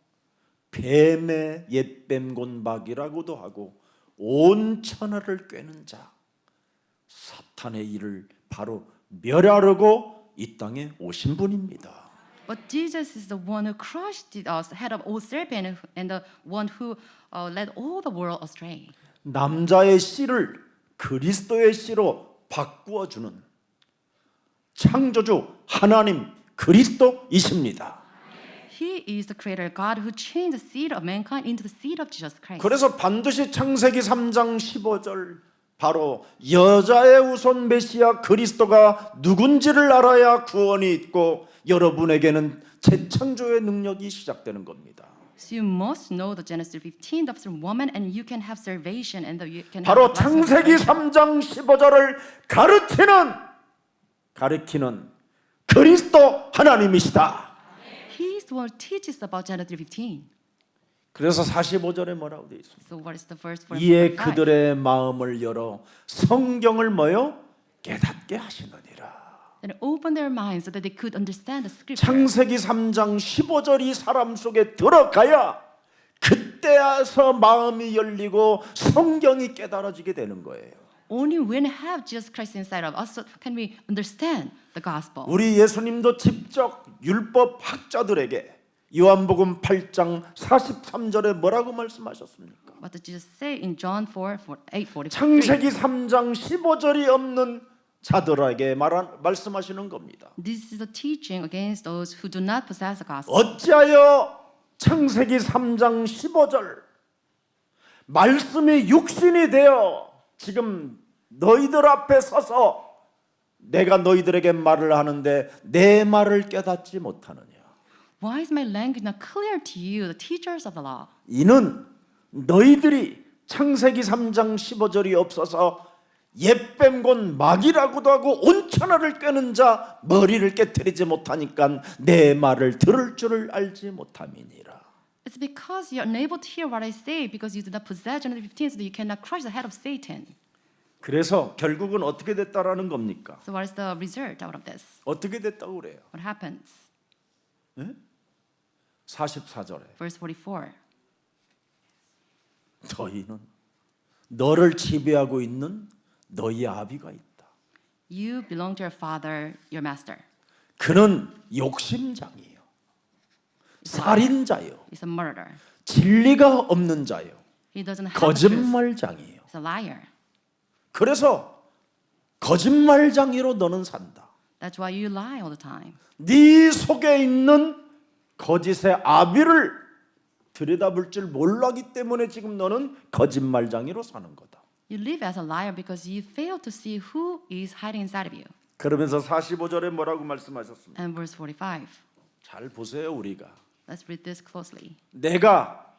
Speaker 1: 뱀의 옛뱀 곤박이라고도 하고 온 천하를 꿰는 자 사탄의 일을 바로 멸하려고 이 땅에 오신 분입니다.
Speaker 2: But Jesus is the one who crushed the head of old serpent and the one who led all the world astray.
Speaker 1: 남자의 씨를 그리스도의 씨로 바꾸어주는 창조주 하나님 그리스도이십니다.
Speaker 2: He is the creator God who changed the seed of mankind into the seed of Jesus Christ.
Speaker 1: 그래서 반드시 창세기 3장 15절 바로 여자의 우선 메시아 그리스도가 누군지를 알아야 구원이 있고 여러분에게는 재창조의 능력이 시작되는 겁니다.
Speaker 2: So you must know the Genesis 15 of the woman, and you can have salvation, and you can have
Speaker 1: 바로
Speaker 2: the blessing of
Speaker 1: 창세기
Speaker 2: salvation.
Speaker 1: 3장 15절을 가르치는 그리스도 하나님이시다.
Speaker 2: He is the one who teaches about Genesis 15.
Speaker 1: 그래서 45절에 뭐라고 되어 있습니까?
Speaker 2: So what is the verse for
Speaker 1: 이에
Speaker 2: 45?
Speaker 1: 그들의 마음을 열어 성경을 뭐요? 깨닫게 하시느니라.
Speaker 2: Then open their minds so that they could understand the scripture.
Speaker 1: 창세기 3장 15절이 사람 속에 들어가야 그때서 마음이 열리고 성경이 깨달아지게 되는 거예요.
Speaker 2: Only when we have Jesus Christ inside of us can we understand the gospel.
Speaker 1: 우리 예수님도 직접 율법 학자들에게 요한복음 8장 43절에 뭐라고 말씀하셨습니까?
Speaker 2: What did Jesus say in John 8:43?
Speaker 1: 창세기 3장 15절이 없는 자들에게 말씀하시는 겁니다.
Speaker 2: This is a teaching against those who do not possess the gospel.
Speaker 1: 어찌하여 창세기 3장 15절 말씀이 육신이 되어 지금 너희들 앞에 서서 내가 너희들에게 말을 하는데 내 말을 깨닫지 못하느냐.
Speaker 2: Why is my language not clear to you, the teachers of the law?
Speaker 1: 이는 너희들이 창세기 3장 15절이 없어서 옛뱀 곧 마귀라고도 하고 온천하를 꿰는 자 머리를 깨트리지 못하니까 내 말을 들을 줄을 알지 못함이니라.
Speaker 2: It's because you're unable to hear what I say because you do not possess Genesis 15, so that you cannot crush the head of Satan.
Speaker 1: 그래서 결국은 어떻게 됐다라는 겁니까?
Speaker 2: So what is the result out of this?
Speaker 1: 어떻게 됐다고 그래요?
Speaker 2: What happens?
Speaker 1: 44절에
Speaker 2: Verse 44.
Speaker 1: 너희는 너를 지배하고 있는 너희 아비가 있다.
Speaker 2: You belong to your father, your master.
Speaker 1: 그는 욕심장이에요. 살인자요.
Speaker 2: He's a murderer.
Speaker 1: 진리가 없는 자요.
Speaker 2: He doesn't have the truth.
Speaker 1: 거짓말장이에요.
Speaker 2: He's a liar.
Speaker 1: 그래서 거짓말장이로 너는 산다.
Speaker 2: That's why you lie all the time.
Speaker 1: 네 속에 있는 거짓의 아비를 들여다볼 줄 몰라기 때문에 지금 너는 거짓말장이로 사는 거다.
Speaker 2: You live as a liar because you fail to see who is hiding inside of you.
Speaker 1: 그러면서 45절에 뭐라고 말씀하셨습니까?
Speaker 2: And verse 45.
Speaker 1: 잘 보세요 우리가.
Speaker 2: Let's read this closely.
Speaker 1: 내가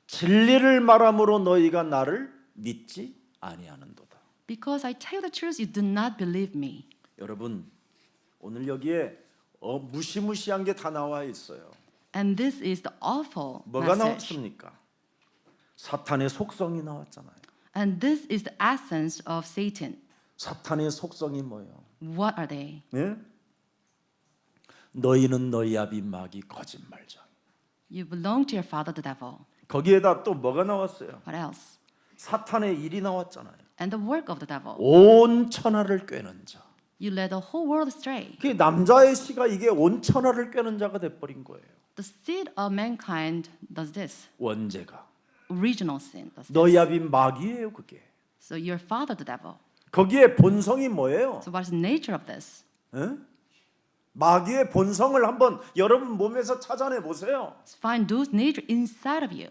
Speaker 1: 진리를 말함으로 너희가 나를 믿지 아니하는도다.
Speaker 2: Because I tell the truth, you do not believe me.
Speaker 1: 여러분 오늘 여기에 무시무시한 게 다 나와 있어요.
Speaker 2: And this is the awful
Speaker 1: 뭐가
Speaker 2: message.
Speaker 1: 나왔습니까? 사탄의 속성이 나왔잖아요.
Speaker 2: And this is the essence of Satan.
Speaker 1: 사탄의 속성이 뭐예요?
Speaker 2: What are they?
Speaker 1: 네? 너희는 너희 아비 마귀 거짓말장.
Speaker 2: You belong to your father, the devil.
Speaker 1: 거기에다 또 뭐가 나왔어요?
Speaker 2: What else?
Speaker 1: 사탄의 일이 나왔잖아요.
Speaker 2: And the work of the devil.
Speaker 1: 온 천하를 꿰는 자.
Speaker 2: You led the whole world astray.
Speaker 1: 그 남자의 씨가 이게 온 천하를 꿰는 자가 돼버린 거예요.
Speaker 2: The seed of mankind does this.
Speaker 1: 원죄가.
Speaker 2: Original sin does this.
Speaker 1: 너희 아비 마귀예요 그게.
Speaker 2: So your father, the devil.
Speaker 1: 거기에 본성이 뭐예요?
Speaker 2: So what is the nature of this?
Speaker 1: 에? 마귀의 본성을 한번 여러분 몸에서 찾아내 보세요.
Speaker 2: Find those nature inside of you.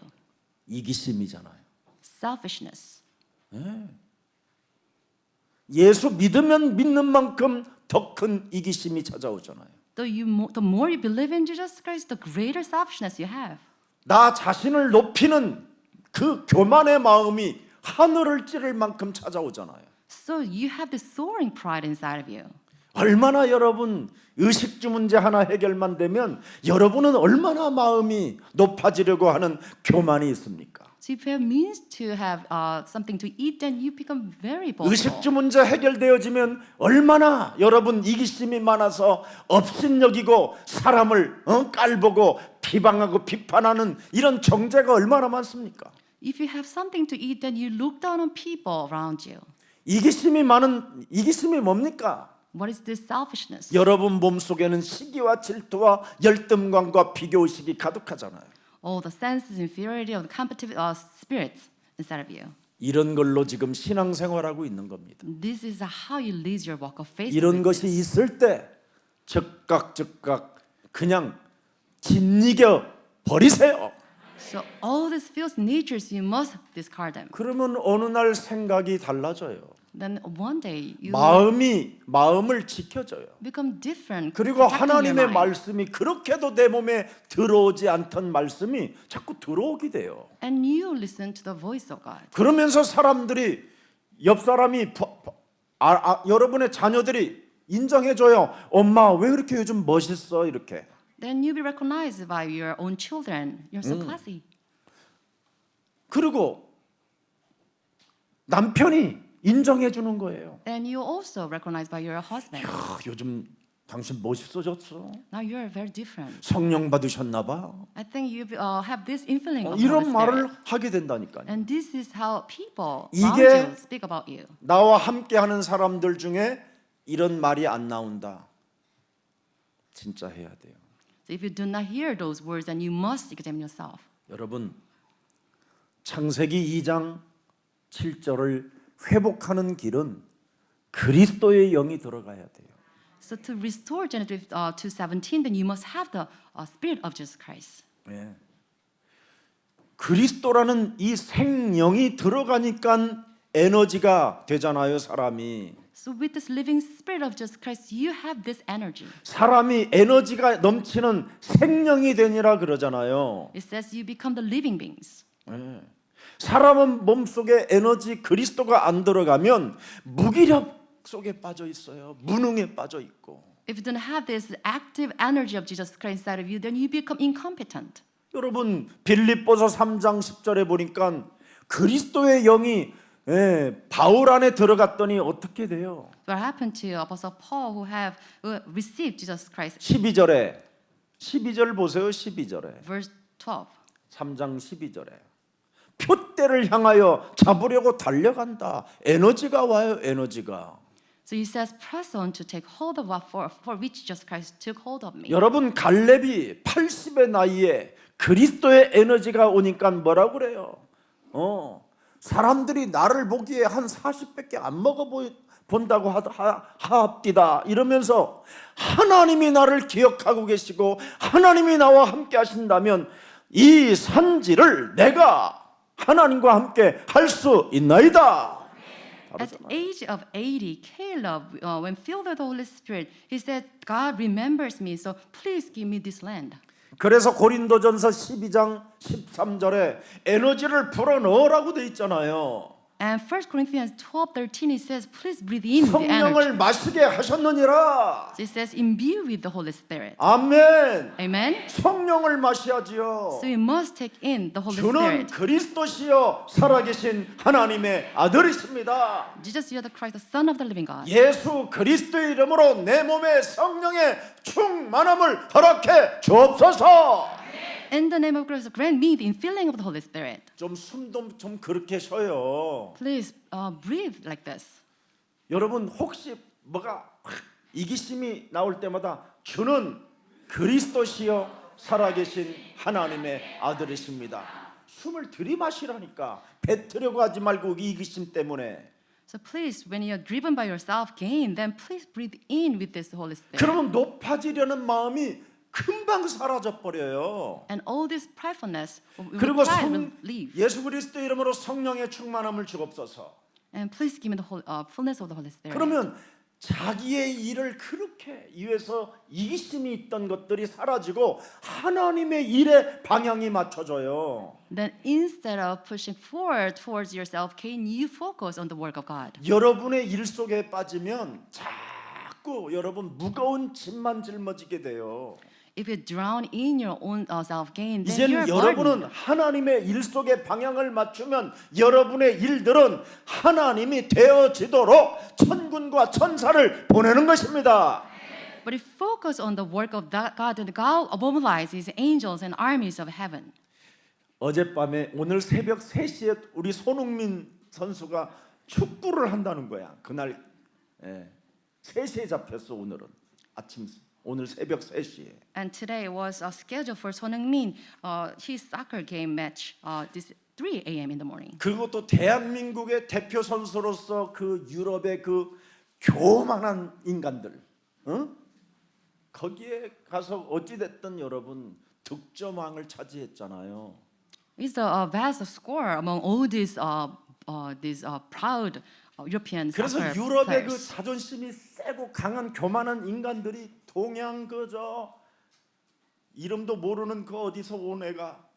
Speaker 1: 이기심이잖아요.
Speaker 2: Selfishness.
Speaker 1: 예수 믿으면 믿는 만큼 더 큰 이기심이 찾아오잖아요.
Speaker 2: The more you believe in Jesus Christ, the greater selfishness you have.
Speaker 1: 나 자신을 높이는 그 교만의 마음이 하늘을 찌를 만큼 찾아오잖아요.
Speaker 2: So you have this soaring pride inside of you.
Speaker 1: 얼마나 여러분 의식주 문제 하나 해결만 되면 여러분은 얼마나 마음이 높아지려고 하는 교만이 있습니까?
Speaker 2: So if you have means to have something to eat, then you become very boastful.
Speaker 1: 의식주 문제 해결되어지면 얼마나 여러분 이기심이 많아서 업신여기고 사람을 깔보고 비방하고 비판하는 이런 정죄가 얼마나 많습니까?
Speaker 2: If you have something to eat, then you look down on people around you.
Speaker 1: 이기심이 뭡니까?
Speaker 2: What is this selfishness?
Speaker 1: 여러분 몸속에는 시기와 질투와 열등감과 비교의식이 가득하잖아요.
Speaker 2: All the senses, inferiority of the competitive spirits inside of you.
Speaker 1: 이런 걸로 지금 신앙생활하고 있는 겁니다.
Speaker 2: This is how you lead your walk of faith.
Speaker 1: 이런
Speaker 2: with
Speaker 1: 것이
Speaker 2: this.
Speaker 1: 있을 때 즉각 그냥 짓이겨 버리세요.
Speaker 2: So all these false natures, you must discard them.
Speaker 1: 그러면 어느 날 생각이 달라져요.
Speaker 2: Then one day you
Speaker 1: 마음을 지켜져요.
Speaker 2: become different.
Speaker 1: 그리고
Speaker 2: protecting your
Speaker 1: 하나님의
Speaker 2: mind.
Speaker 1: 말씀이 그렇게도 내 몸에 들어오지 않던 말씀이 자꾸 들어오게 돼요.
Speaker 2: And you listen to the voice of God.
Speaker 1: 그러면서 사람들이 옆 사람이 여러분의 자녀들이 인정해줘요. 엄마 왜 그렇게 요즘 멋있어 이렇게.
Speaker 2: Then you'll be recognized by your own children. You're so classy.
Speaker 1: 그리고 남편이 인정해주는 거예요.
Speaker 2: And you also recognized by your husband.
Speaker 1: 요즘 당신 멋있어졌어.
Speaker 2: Now you're very different.
Speaker 1: 성령 받으셨나 봐.
Speaker 2: I think you have this infilling of
Speaker 1: 이런
Speaker 2: Holy
Speaker 1: 말을
Speaker 2: Spirit.
Speaker 1: 하게 된다니까요.
Speaker 2: And this is how people
Speaker 1: 이게-
Speaker 2: around you speak about you.
Speaker 1: 나와 함께하는 사람들 중에 이런 말이 안 나온다. 진짜 해야 돼요.
Speaker 2: So if you do not hear those words, then you must examine yourself.
Speaker 1: 여러분 창세기 2장 7절을 회복하는 길은 그리스도의 영이 들어가야 돼요.
Speaker 2: So to restore Genesis 2:17, then you must have the Spirit of Jesus Christ.
Speaker 1: 예. 그리스도라는 이 생명이 들어가니까 에너지가 되잖아요, 사람이.
Speaker 2: So with this living Spirit of Jesus Christ, you have this energy.
Speaker 1: 사람이 에너지가 넘치는 생명이 되니라 그러잖아요.
Speaker 2: It says you become the living beings.
Speaker 1: 예. 사람은 몸속에 에너지 그리스도가 안 들어가면 무기력 속에 빠져 있어요. 무능에 빠져 있고.
Speaker 2: If you don't have this active energy of Jesus Christ inside of you, then you become incompetent.
Speaker 1: 여러분 빌립보서 3장 10절에 보니까 그리스도의 영이 바울 안에 들어갔더니 어떻게 돼요?
Speaker 2: What happened to Apostle Paul who have received Jesus Christ?
Speaker 1: 12절 보세요. 12절에.
Speaker 2: Verse 12.
Speaker 1: 3장 12절에. 표대를 향하여 잡으려고 달려간다. 에너지가 와요. 에너지가.
Speaker 2: So he says, press on to take hold of what for which Jesus Christ took hold of me.
Speaker 1: 여러분 갈렙이 80의 나이에 그리스도의 에너지가 오니까 뭐라고 그래요? 사람들이 나를 보기에 한 40밖에 안 먹어 본다고 하옵디다 이러면서 하나님이 나를 기억하고 계시고 하나님이 나와 함께 하신다면 이 산지를 내가 하나님과 함께 할 수 있나이다.
Speaker 2: At the age of 80, Caleb, when filled with the Holy Spirit, he said, God remembers me, so please give me this land.
Speaker 1: 그래서 고린도전서 12장 13절에 에너지를 불어넣으라고 돼 있잖아요.
Speaker 2: And 1 Corinthians 12:13, it says, please breathe in the energy.
Speaker 1: 성령을 마시게 하셨느니라.
Speaker 2: So it says, imbue with the Holy Spirit.
Speaker 1: 아멘.
Speaker 2: Amen?
Speaker 1: 성령을 마셔야지요.
Speaker 2: So you must take in the Holy
Speaker 1: 주는
Speaker 2: Spirit.
Speaker 1: 그리스도시요 살아계신 하나님의 아들이십니다.
Speaker 2: Jesus, you are the Christ, the Son of the living God.
Speaker 1: 예수 그리스도의 이름으로 내 몸에 성령의 충만함을 허락해 주옵소서.
Speaker 2: In the name of Christ, grant me the infilling of the Holy Spirit.
Speaker 1: 좀 숨도 좀 그렇게 쉬어요.
Speaker 2: Please breathe like this.
Speaker 1: 여러분 혹시 뭐가 이기심이 나올 때마다 주는 그리스도시요 살아계신 하나님의 아들이십니다. 숨을 들이마시라니까 뱉으려고 하지 말고 이기심 때문에.
Speaker 2: So please, when you're driven by your self-gain, then please breathe in with this Holy Spirit.
Speaker 1: 그러면 높아지려는 마음이 금방 사라져 버려요.
Speaker 2: And all this pridefulness
Speaker 1: 그리고
Speaker 2: pride will leave.
Speaker 1: 예수 그리스도 이름으로 성령의 충만함을 주옵소서.
Speaker 2: And please give me the fullness of the Holy Spirit.
Speaker 1: 그러면 자기의 일을 그렇게 위해서 이기심이 있던 것들이 사라지고 하나님의 일에 방향이 맞춰져요.
Speaker 2: Then instead of pushing forward towards your self-gain, you focus on the work of God.
Speaker 1: 여러분의 일 속에 빠지면 자꾸 여러분 무거운 짐만 짊어지게 돼요.
Speaker 2: If you drown in your own self-gain, then
Speaker 1: 이제는
Speaker 2: you're
Speaker 1: 여러분은
Speaker 2: burdened.
Speaker 1: 하나님의 일 속에 방향을 맞추면 여러분의 일들은 하나님이 되어지도록 천군과 천사를 보내는 것입니다.
Speaker 2: But if you focus on the work of God, then God mobilizes angels and armies of heaven.
Speaker 1: 어젯밤에 오늘 새벽 3시에 우리 손흥민 선수가 축구를 한다는 거야. 그날 3시에 잡혔어. 오늘은 아침 오늘 새벽 3시에.
Speaker 2: And today was scheduled for Son Heung-min his soccer game match this 3 a.m. in the morning.
Speaker 1: 그리고 또 대한민국의 대표 선수로서 그 유럽의 그 교만한 인간들, 거기에 가서 어찌 됐든 여러분 득점왕을 차지했잖아요.
Speaker 2: He's the best scorer among all these proud European
Speaker 1: 그래서
Speaker 2: soccer
Speaker 1: 유럽의 그
Speaker 2: players.
Speaker 1: 자존심이 세고 강한 교만한 인간들이 동양 그저 이름도 모르는 그 어디서 온 애가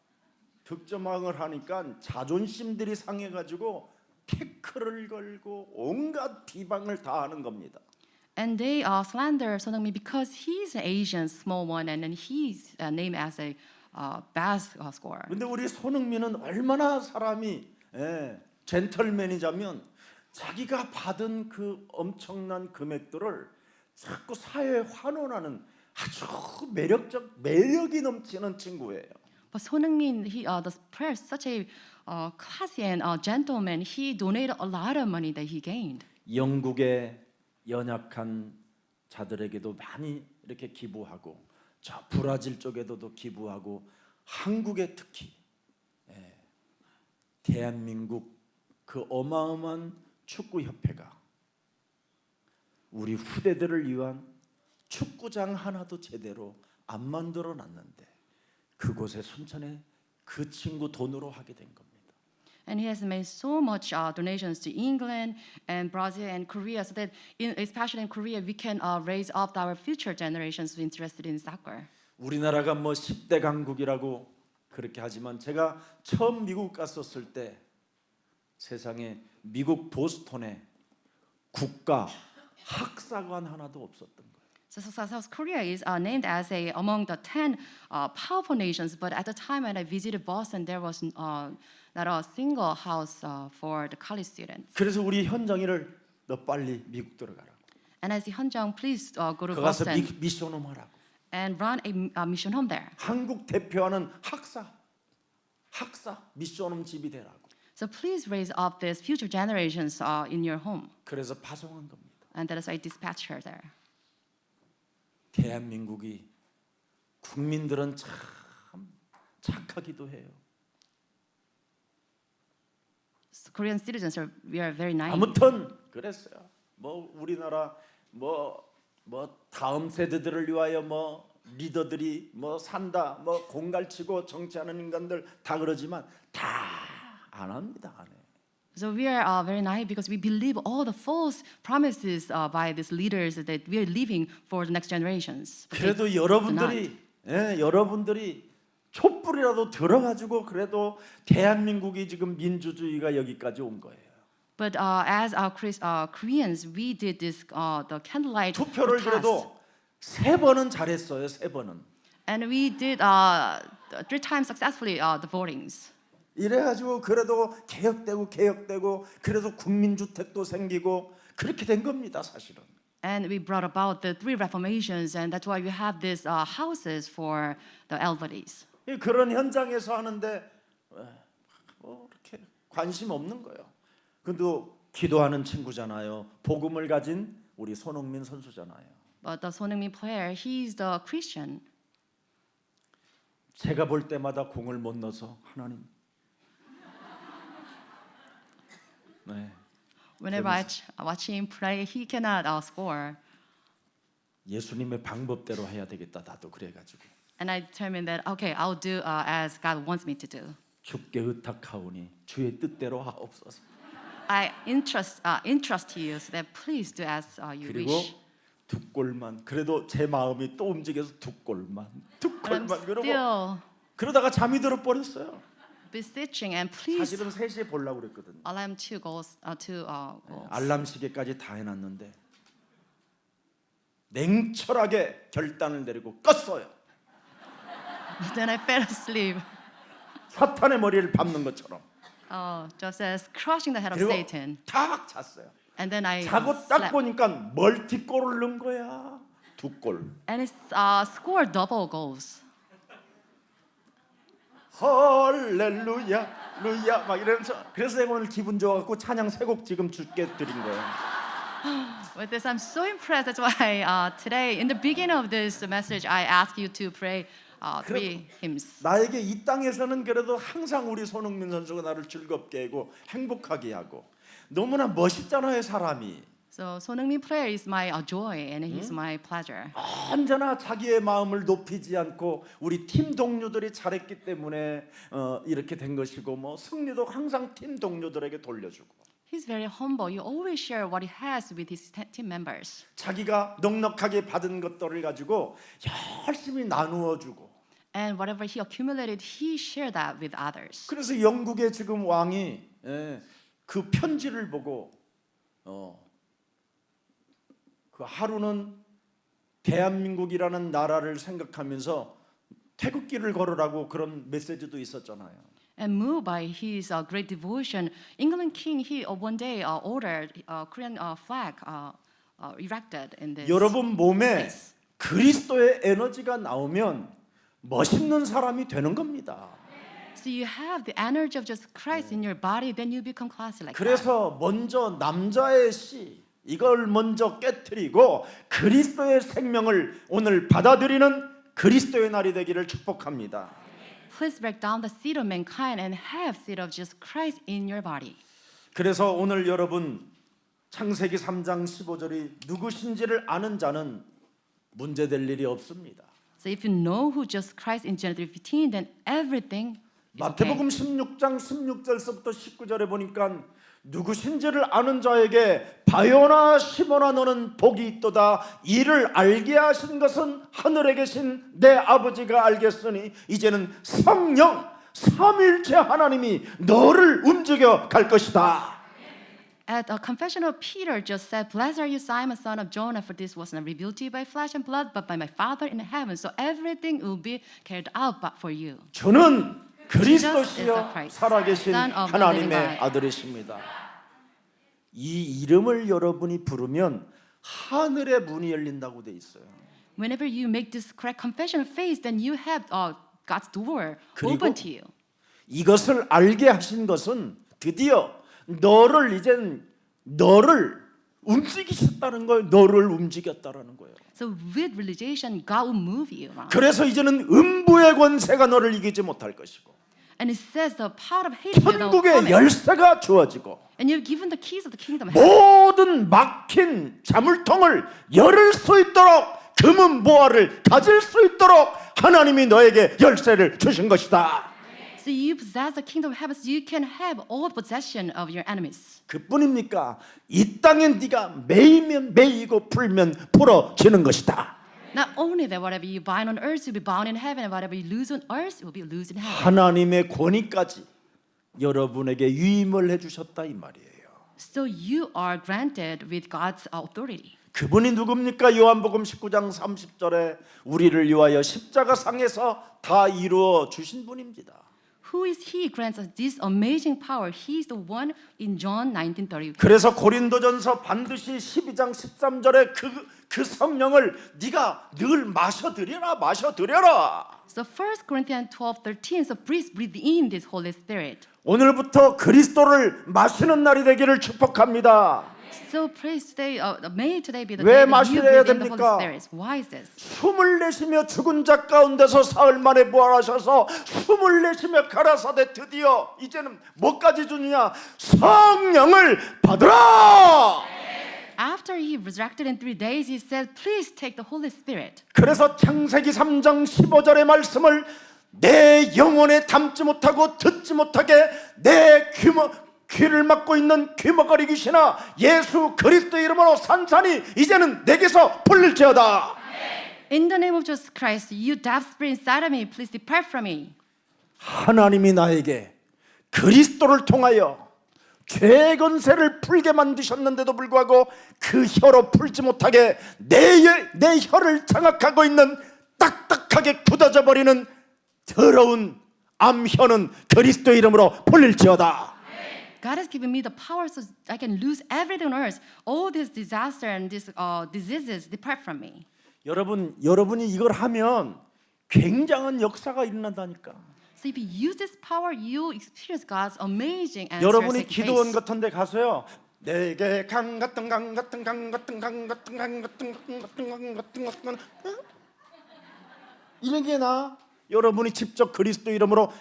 Speaker 1: 득점왕을 하니까 자존심들이 상해가지고 태클을 걸고 온갖 비방을 다 하는 겁니다.
Speaker 2: And they slander Son Heung-min because he's an Asian small one, and then he's named as a best scorer.
Speaker 1: 근데 우리 손흥민은 얼마나 사람이 젠틀맨이자면 자기가 받은 그 엄청난 금액들을 자꾸 사회에 환원하는 아주 매력이 넘치는 친구예요.
Speaker 2: But Son Heung-min, the prayer is such a classy and gentleman. He donated a lot of money that he gained.
Speaker 1: 영국의 연약한 자들에게도 많이 이렇게 기부하고 저 브라질 쪽에도 기부하고 한국에 특히 대한민국 그 어마어마한 축구 협회가 우리 후대들을 위한 축구장 하나도 제대로 안 만들어 놨는데 그곳에 순천에 그 친구 돈으로 하게 된 겁니다.
Speaker 2: And he has made so much donations to England and Brazil and Korea, so that, especially in Korea, we can raise up our future generations interested in soccer.
Speaker 1: 우리나라가 뭐 10대 강국이라고 그렇게 하지만 제가 처음 미국 갔었을 때 세상에 미국 보스턴에 국가 학사관 하나도 없었던 거예요.
Speaker 2: So South Korea is named as among the 10 powerful nations, but at the time when I visited Boston, there was not a single house for the college students.
Speaker 1: 그래서 우리 현정이를 너 빨리 미국 들어가라고.
Speaker 2: And I said, Hyunjung, please go to
Speaker 1: 그 가서
Speaker 2: Boston
Speaker 1: 미션홈 하라고.
Speaker 2: and run a mission home there.
Speaker 1: 한국 대표하는 학사 미션홈 집이 되라고.
Speaker 2: So please raise up these future generations in your home.
Speaker 1: 그래서 파송한 겁니다.
Speaker 2: And that is why I dispatched her there.
Speaker 1: 대한민국이 국민들은 참 착하기도 해요.
Speaker 2: So Korean citizens we are very naive.
Speaker 1: 아무튼 그랬어요. 뭐 우리나라 뭐 다음 세대들을 위하여 뭐 리더들이 뭐 산다 뭐 공갈치고 정치하는 인간들 다 그러지만 다 안 합니다. 안 해.
Speaker 2: So we are very naive because we believe all the false promises by these leaders that we are leaving for the next generations. But
Speaker 1: 그래도 여러분들이 촛불이라도 들어가지고 그래도 대한민국이 지금 민주주의가 여기까지 온 거예요.
Speaker 2: But as Koreans, we did this the candlelight
Speaker 1: 투표를
Speaker 2: protest.
Speaker 1: 그래도 3번은 잘했어요. 3번은.
Speaker 2: And we did 3 times successfully the votings.
Speaker 1: 이래가지고 그래도 개혁되고 그래서 국민주택도 생기고 그렇게 된 겁니다. 사실은.
Speaker 2: And we brought about the 3 reformations, and that's why we have these houses for the elderlies.
Speaker 1: 그런 현장에서 하는데 뭐 이렇게 관심 없는 거예요. 근데 기도하는 친구잖아요. 복음을 가진 우리 손흥민 선수잖아요.
Speaker 2: But the Son Heung-min player, he's the Christian.
Speaker 1: 제가 볼 때마다 공을 못 넣어서 하나님. 네.
Speaker 2: Whenever I watch him play, he cannot score.
Speaker 1: 예수님의 방법대로 해야 되겠다. 나도 그래가지고.
Speaker 2: And I determined that, okay, I'll do as God wants me to do.
Speaker 1: 주께 의탁하오니 주의 뜻대로 하옵소서.
Speaker 2: I entrust you so that please do as you
Speaker 1: 그리고
Speaker 2: wish.
Speaker 1: 두 골만 그래도 제 마음이 또 움직여서 두 골만
Speaker 2: But I'm still
Speaker 1: 그러다가 잠이 들어 버렸어요.
Speaker 2: beseeching and please
Speaker 1: 사실은 3시에 보려고 그랬거든요.
Speaker 2: allow him 2 goals.
Speaker 1: 알람 시계까지 다 해놨는데 냉철하게 결단을 내리고 껐어요.
Speaker 2: Then I fell asleep.
Speaker 1: 사탄의 머리를 밟는 것처럼.
Speaker 2: Just as crushing the head of
Speaker 1: 그리고
Speaker 2: Satan.
Speaker 1: 탁 잤어요.
Speaker 2: And then I
Speaker 1: 자고 딱
Speaker 2: slept.
Speaker 1: 보니까 멀티골을 넣은 거야. 2골.
Speaker 2: And it scored double goals.
Speaker 1: 할렐루야 루야 막 이러면서 그래서 내가 오늘 기분 좋아갖고 찬양 3곡 지금 주께 드린 거예요.
Speaker 2: With this, I'm so impressed. That's why today, in the beginning of this message, I asked you to pray three hymns.
Speaker 1: 나에게 이 땅에서는 그래도 항상 우리 손흥민 선수가 나를 즐겁게 하고 행복하게 하고 너무나 멋있잖아요, 사람이.
Speaker 2: So 손흥민 prayer is my joy and he's my pleasure.
Speaker 1: 언제나 자기의 마음을 높이지 않고 우리 팀 동료들이 잘했기 때문에 이렇게 된 것이고 뭐 승리도 항상 팀 동료들에게 돌려주고
Speaker 2: He's very humble. You always share what he has with his team members.
Speaker 1: 자기가 넉넉하게 받은 것들을 가지고 열심히 나누어 주고
Speaker 2: And whatever he accumulated, he shared that with others.
Speaker 1: 그래서 영국의 지금 왕이 그 편지를 보고 그 하루는 대한민국이라는 나라를 생각하면서 태극기를 걸으라고 그런 메시지도 있었잖아요.
Speaker 2: And moved by his great devotion, England king he one day ordered Korean flag erected in this.
Speaker 1: 여러분 몸에 그리스도의 에너지가 나오면 멋있는 사람이 되는 겁니다.
Speaker 2: So you have the energy of just Christ in your body, then you become classy like that.
Speaker 1: 그래서 먼저 남자의 씨 이걸 먼저 깨트리고 그리스도의 생명을 오늘 받아들이는 그리스도의 날이 되기를 축복합니다.
Speaker 2: Please break down the seed of mankind and have seed of just Christ in your body.
Speaker 1: 그래서 오늘 여러분 창세기 3장 15절이 누구신지를 아는 자는 문제될 일이 없습니다.
Speaker 2: So if you know who just Christ in Genesis 15, then everything is okay.
Speaker 1: 마태복음 16장 16절서부터 19절에 보니까 누구신지를 아는 자에게 바요나 시몬아 너는 복이 있도다 이를 알게 하신 것은 하늘에 계신 내 아버지가 알겠으니 이제는 성령 삼위일체 하나님이 너를 움직여 갈 것이다.
Speaker 2: At a confession of Peter just said, "Blessed are you, Simon, son of Jonah, for this was not revealed to you by flesh and blood, but by my Father in heaven. So everything will be carried out but for you."
Speaker 1: 저는
Speaker 2: Jesus is
Speaker 1: 그리스도시여
Speaker 2: the Christ,
Speaker 1: 살아계신
Speaker 2: Son of the
Speaker 1: 하나님의
Speaker 2: living God.
Speaker 1: 아들이십니다. 이 이름을 여러분이 부르면 하늘의 문이 열린다고 돼 있어요.
Speaker 2: Whenever you make this correct confession of faith, then you have God's door
Speaker 1: 그리고
Speaker 2: open to you.
Speaker 1: 이것을 알게 하신 것은 드디어 너를 움직이셨다는 거예요. 너를 움직였다라는 거예요.
Speaker 2: So with realization, God will move you around.
Speaker 1: 그래서 이제는 음부의 권세가 너를 이기지 못할 것이고
Speaker 2: And it says the power of hate will not
Speaker 1: 천국의
Speaker 2: come.
Speaker 1: 열쇠가 주어지고
Speaker 2: And you're given the keys of the kingdom.
Speaker 1: 모든 막힌 자물통을 열을 수 있도록 금은 보화를 가질 수 있도록 하나님이 너에게 열쇠를 주신 것이다.
Speaker 2: So you possess the kingdom of heaven, so you can have all possession of your enemies.
Speaker 1: 그뿐입니까? 이 땅에 네가 매이면 매이고 풀면 풀어지는 것이다.
Speaker 2: Not only that, whatever you bind on earth will be bound in heaven, and whatever you lose on earth will be loosed in heaven.
Speaker 1: 하나님의 권위까지 여러분에게 위임을 해주셨다 이 말이에요.
Speaker 2: So you are granted with God's authority.
Speaker 1: 그분이 누굽니까? 요한복음 19장 30절에 우리를 위하여 십자가 상에서 다 이루어 주신 분입니다.
Speaker 2: Who is he grants us this amazing power? He is the one in John 19:30.
Speaker 1: 그래서 고린도전서 반드시 12장 13절에 그 성령을 네가 늘 마셔들여라.
Speaker 2: So 1 Corinthians 12:13. So please breathe in this Holy Spirit.
Speaker 1: 오늘부터 그리스도를 마시는 날이 되기를 축복합니다.
Speaker 2: So praise today, may today be the
Speaker 1: 왜
Speaker 2: day that you
Speaker 1: 마셔야
Speaker 2: breathe in the Holy
Speaker 1: 됩니까?
Speaker 2: Spirit. Why is this?
Speaker 1: 숨을 내쉬며 죽은 자 가운데서 사흘 만에 부활하셔서 숨을 내쉬며 가라사대 드디어 이제는 뭐까지 주느냐? 성령을 받으라.
Speaker 2: After he resurrected in 3 days, he said, "Please take the Holy Spirit."
Speaker 1: 그래서 창세기 3장 15절의 말씀을 내 영혼에 담지 못하고 듣지 못하게 내 귀를 막고 있는 귀머거리 귀신아 예수 그리스도 이름으로 산산이 이제는 내게서 풀릴지어다.
Speaker 2: In the name of Jesus Christ, you deaf spirit inside of me, please depart from me.
Speaker 1: 하나님이 나에게 그리스도를 통하여 죄의 권세를 풀게 만드셨는데도 불구하고 그 혀로 풀지 못하게 내 혀를 장악하고 있는 딱딱하게 굳어져 버리는 더러운 암혀는 그리스도 이름으로 풀릴지어다.
Speaker 2: God has given me the power so I can lose everything on earth. All this disaster and these diseases depart from me.
Speaker 1: 여러분이 이걸 하면 굉장한 역사가 일어난다니까.
Speaker 2: So if you use this power, you experience God's amazing answers.
Speaker 1: 여러분이
Speaker 2: like
Speaker 1: 기도원
Speaker 2: grace.
Speaker 1: 같은 데 가서요. 내게 강 같은 강 같은 강 같은 강 같은 강 같은 강 같은 강 같은 강 같은 이런 게 나? 여러분이 직접 그리스도 이름으로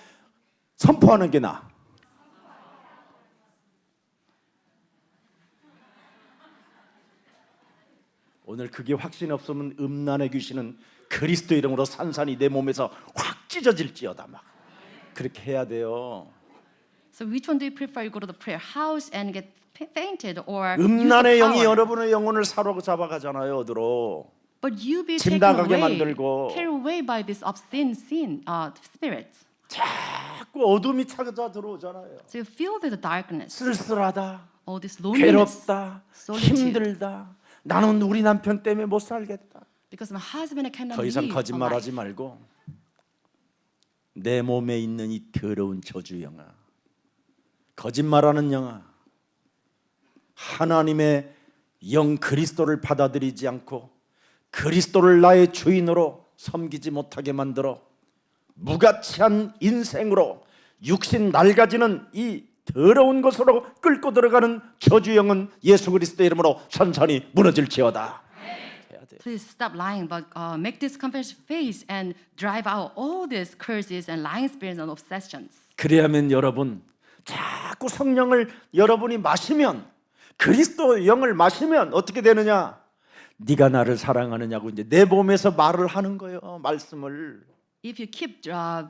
Speaker 1: 선포하는 게 나? 오늘 그게 확신 없으면 음란의 귀신은 그리스도 이름으로 산산이 내 몸에서 확 찢어질지어다 막 그렇게 해야 돼요.
Speaker 2: So which one do you prefer? You go to the prayer house and get fainted, or use the
Speaker 1: 음란의 영이
Speaker 2: power?
Speaker 1: 여러분의 영혼을 사로잡아가잖아요. 어디로?
Speaker 2: But you be
Speaker 1: 집
Speaker 2: taken
Speaker 1: 나가게
Speaker 2: away,
Speaker 1: 만들고.
Speaker 2: carried away by this obscene spirits.
Speaker 1: 자꾸 어둠이 찾아 들어오잖아요.
Speaker 2: So you feel with the darkness,
Speaker 1: 쓸쓸하다,
Speaker 2: all this loneliness,
Speaker 1: 괴롭다,
Speaker 2: solitude.
Speaker 1: 힘들다. 나는 우리 남편 때문에 못 살겠다.
Speaker 2: Because my husband I cannot
Speaker 1: 더 이상
Speaker 2: live a
Speaker 1: 거짓말하지
Speaker 2: life.
Speaker 1: 말고 내 몸에 있는 이 더러운 저주 영아, 거짓말하는 영아, 하나님의 영 그리스도를 받아들이지 않고 그리스도를 나의 주인으로 섬기지 못하게 만들어 무가치한 인생으로 육신 낡아지는 이 더러운 것으로 끌고 들어가는 저주 영은 예수 그리스도 이름으로 산산이 무너질지어다. 해야 돼.
Speaker 2: Please stop lying, but make this confession face and drive out all these curses and lying spirits and obsessions.
Speaker 1: 그래야면 여러분 자꾸 성령을 여러분이 마시면 그리스도 영을 마시면 어떻게 되느냐? 네가 나를 사랑하느냐고 이제 내 몸에서 말을 하는 거예요. 말씀을.
Speaker 2: If you keep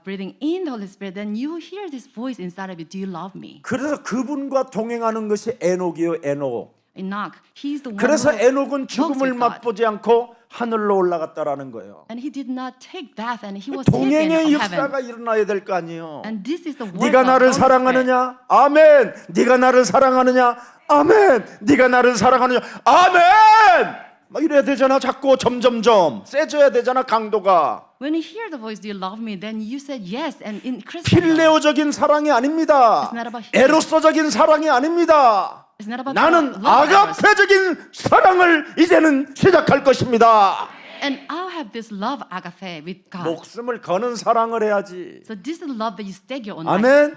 Speaker 2: breathing in the Holy Spirit, then you hear this voice inside of you. Do you love me?
Speaker 1: 그래서 그분과 동행하는 것이 에녹이요, 에녹.
Speaker 2: Enoch, he's the one
Speaker 1: 그래서
Speaker 2: who
Speaker 1: 에녹은
Speaker 2: walks
Speaker 1: 죽음을
Speaker 2: with God.
Speaker 1: 맛보지 않고 하늘로 올라갔다라는 거예요.
Speaker 2: And he did not take death, and he was taken
Speaker 1: 동행의
Speaker 2: of heaven.
Speaker 1: 역사가 일어나야 될 거 아니에요.
Speaker 2: And this is the work
Speaker 1: 네가
Speaker 2: of
Speaker 1: 나를
Speaker 2: Holy Spirit.
Speaker 1: 사랑하느냐? 아멘. 네가 나를 사랑하느냐? 아멘. 네가 나를 사랑하느냐? 아멘. 막 이래야 되잖아. 자꾸 점점점 세져야 되잖아. 강도가.
Speaker 2: When you hear the voice, "Do you love me?" then you said yes, and in Christian,
Speaker 1: 필레오적인 사랑이 아닙니다.
Speaker 2: It's not about him.
Speaker 1: 에로서적인 사랑이 아닙니다.
Speaker 2: it's not about
Speaker 1: 나는
Speaker 2: love of others.
Speaker 1: 아가페적인 사랑을 이제는 시작할 것입니다.
Speaker 2: And I'll have this love agape with God.
Speaker 1: 목숨을 거는 사랑을 해야지.
Speaker 2: So this is love that you stake your own life.
Speaker 1: 아멘.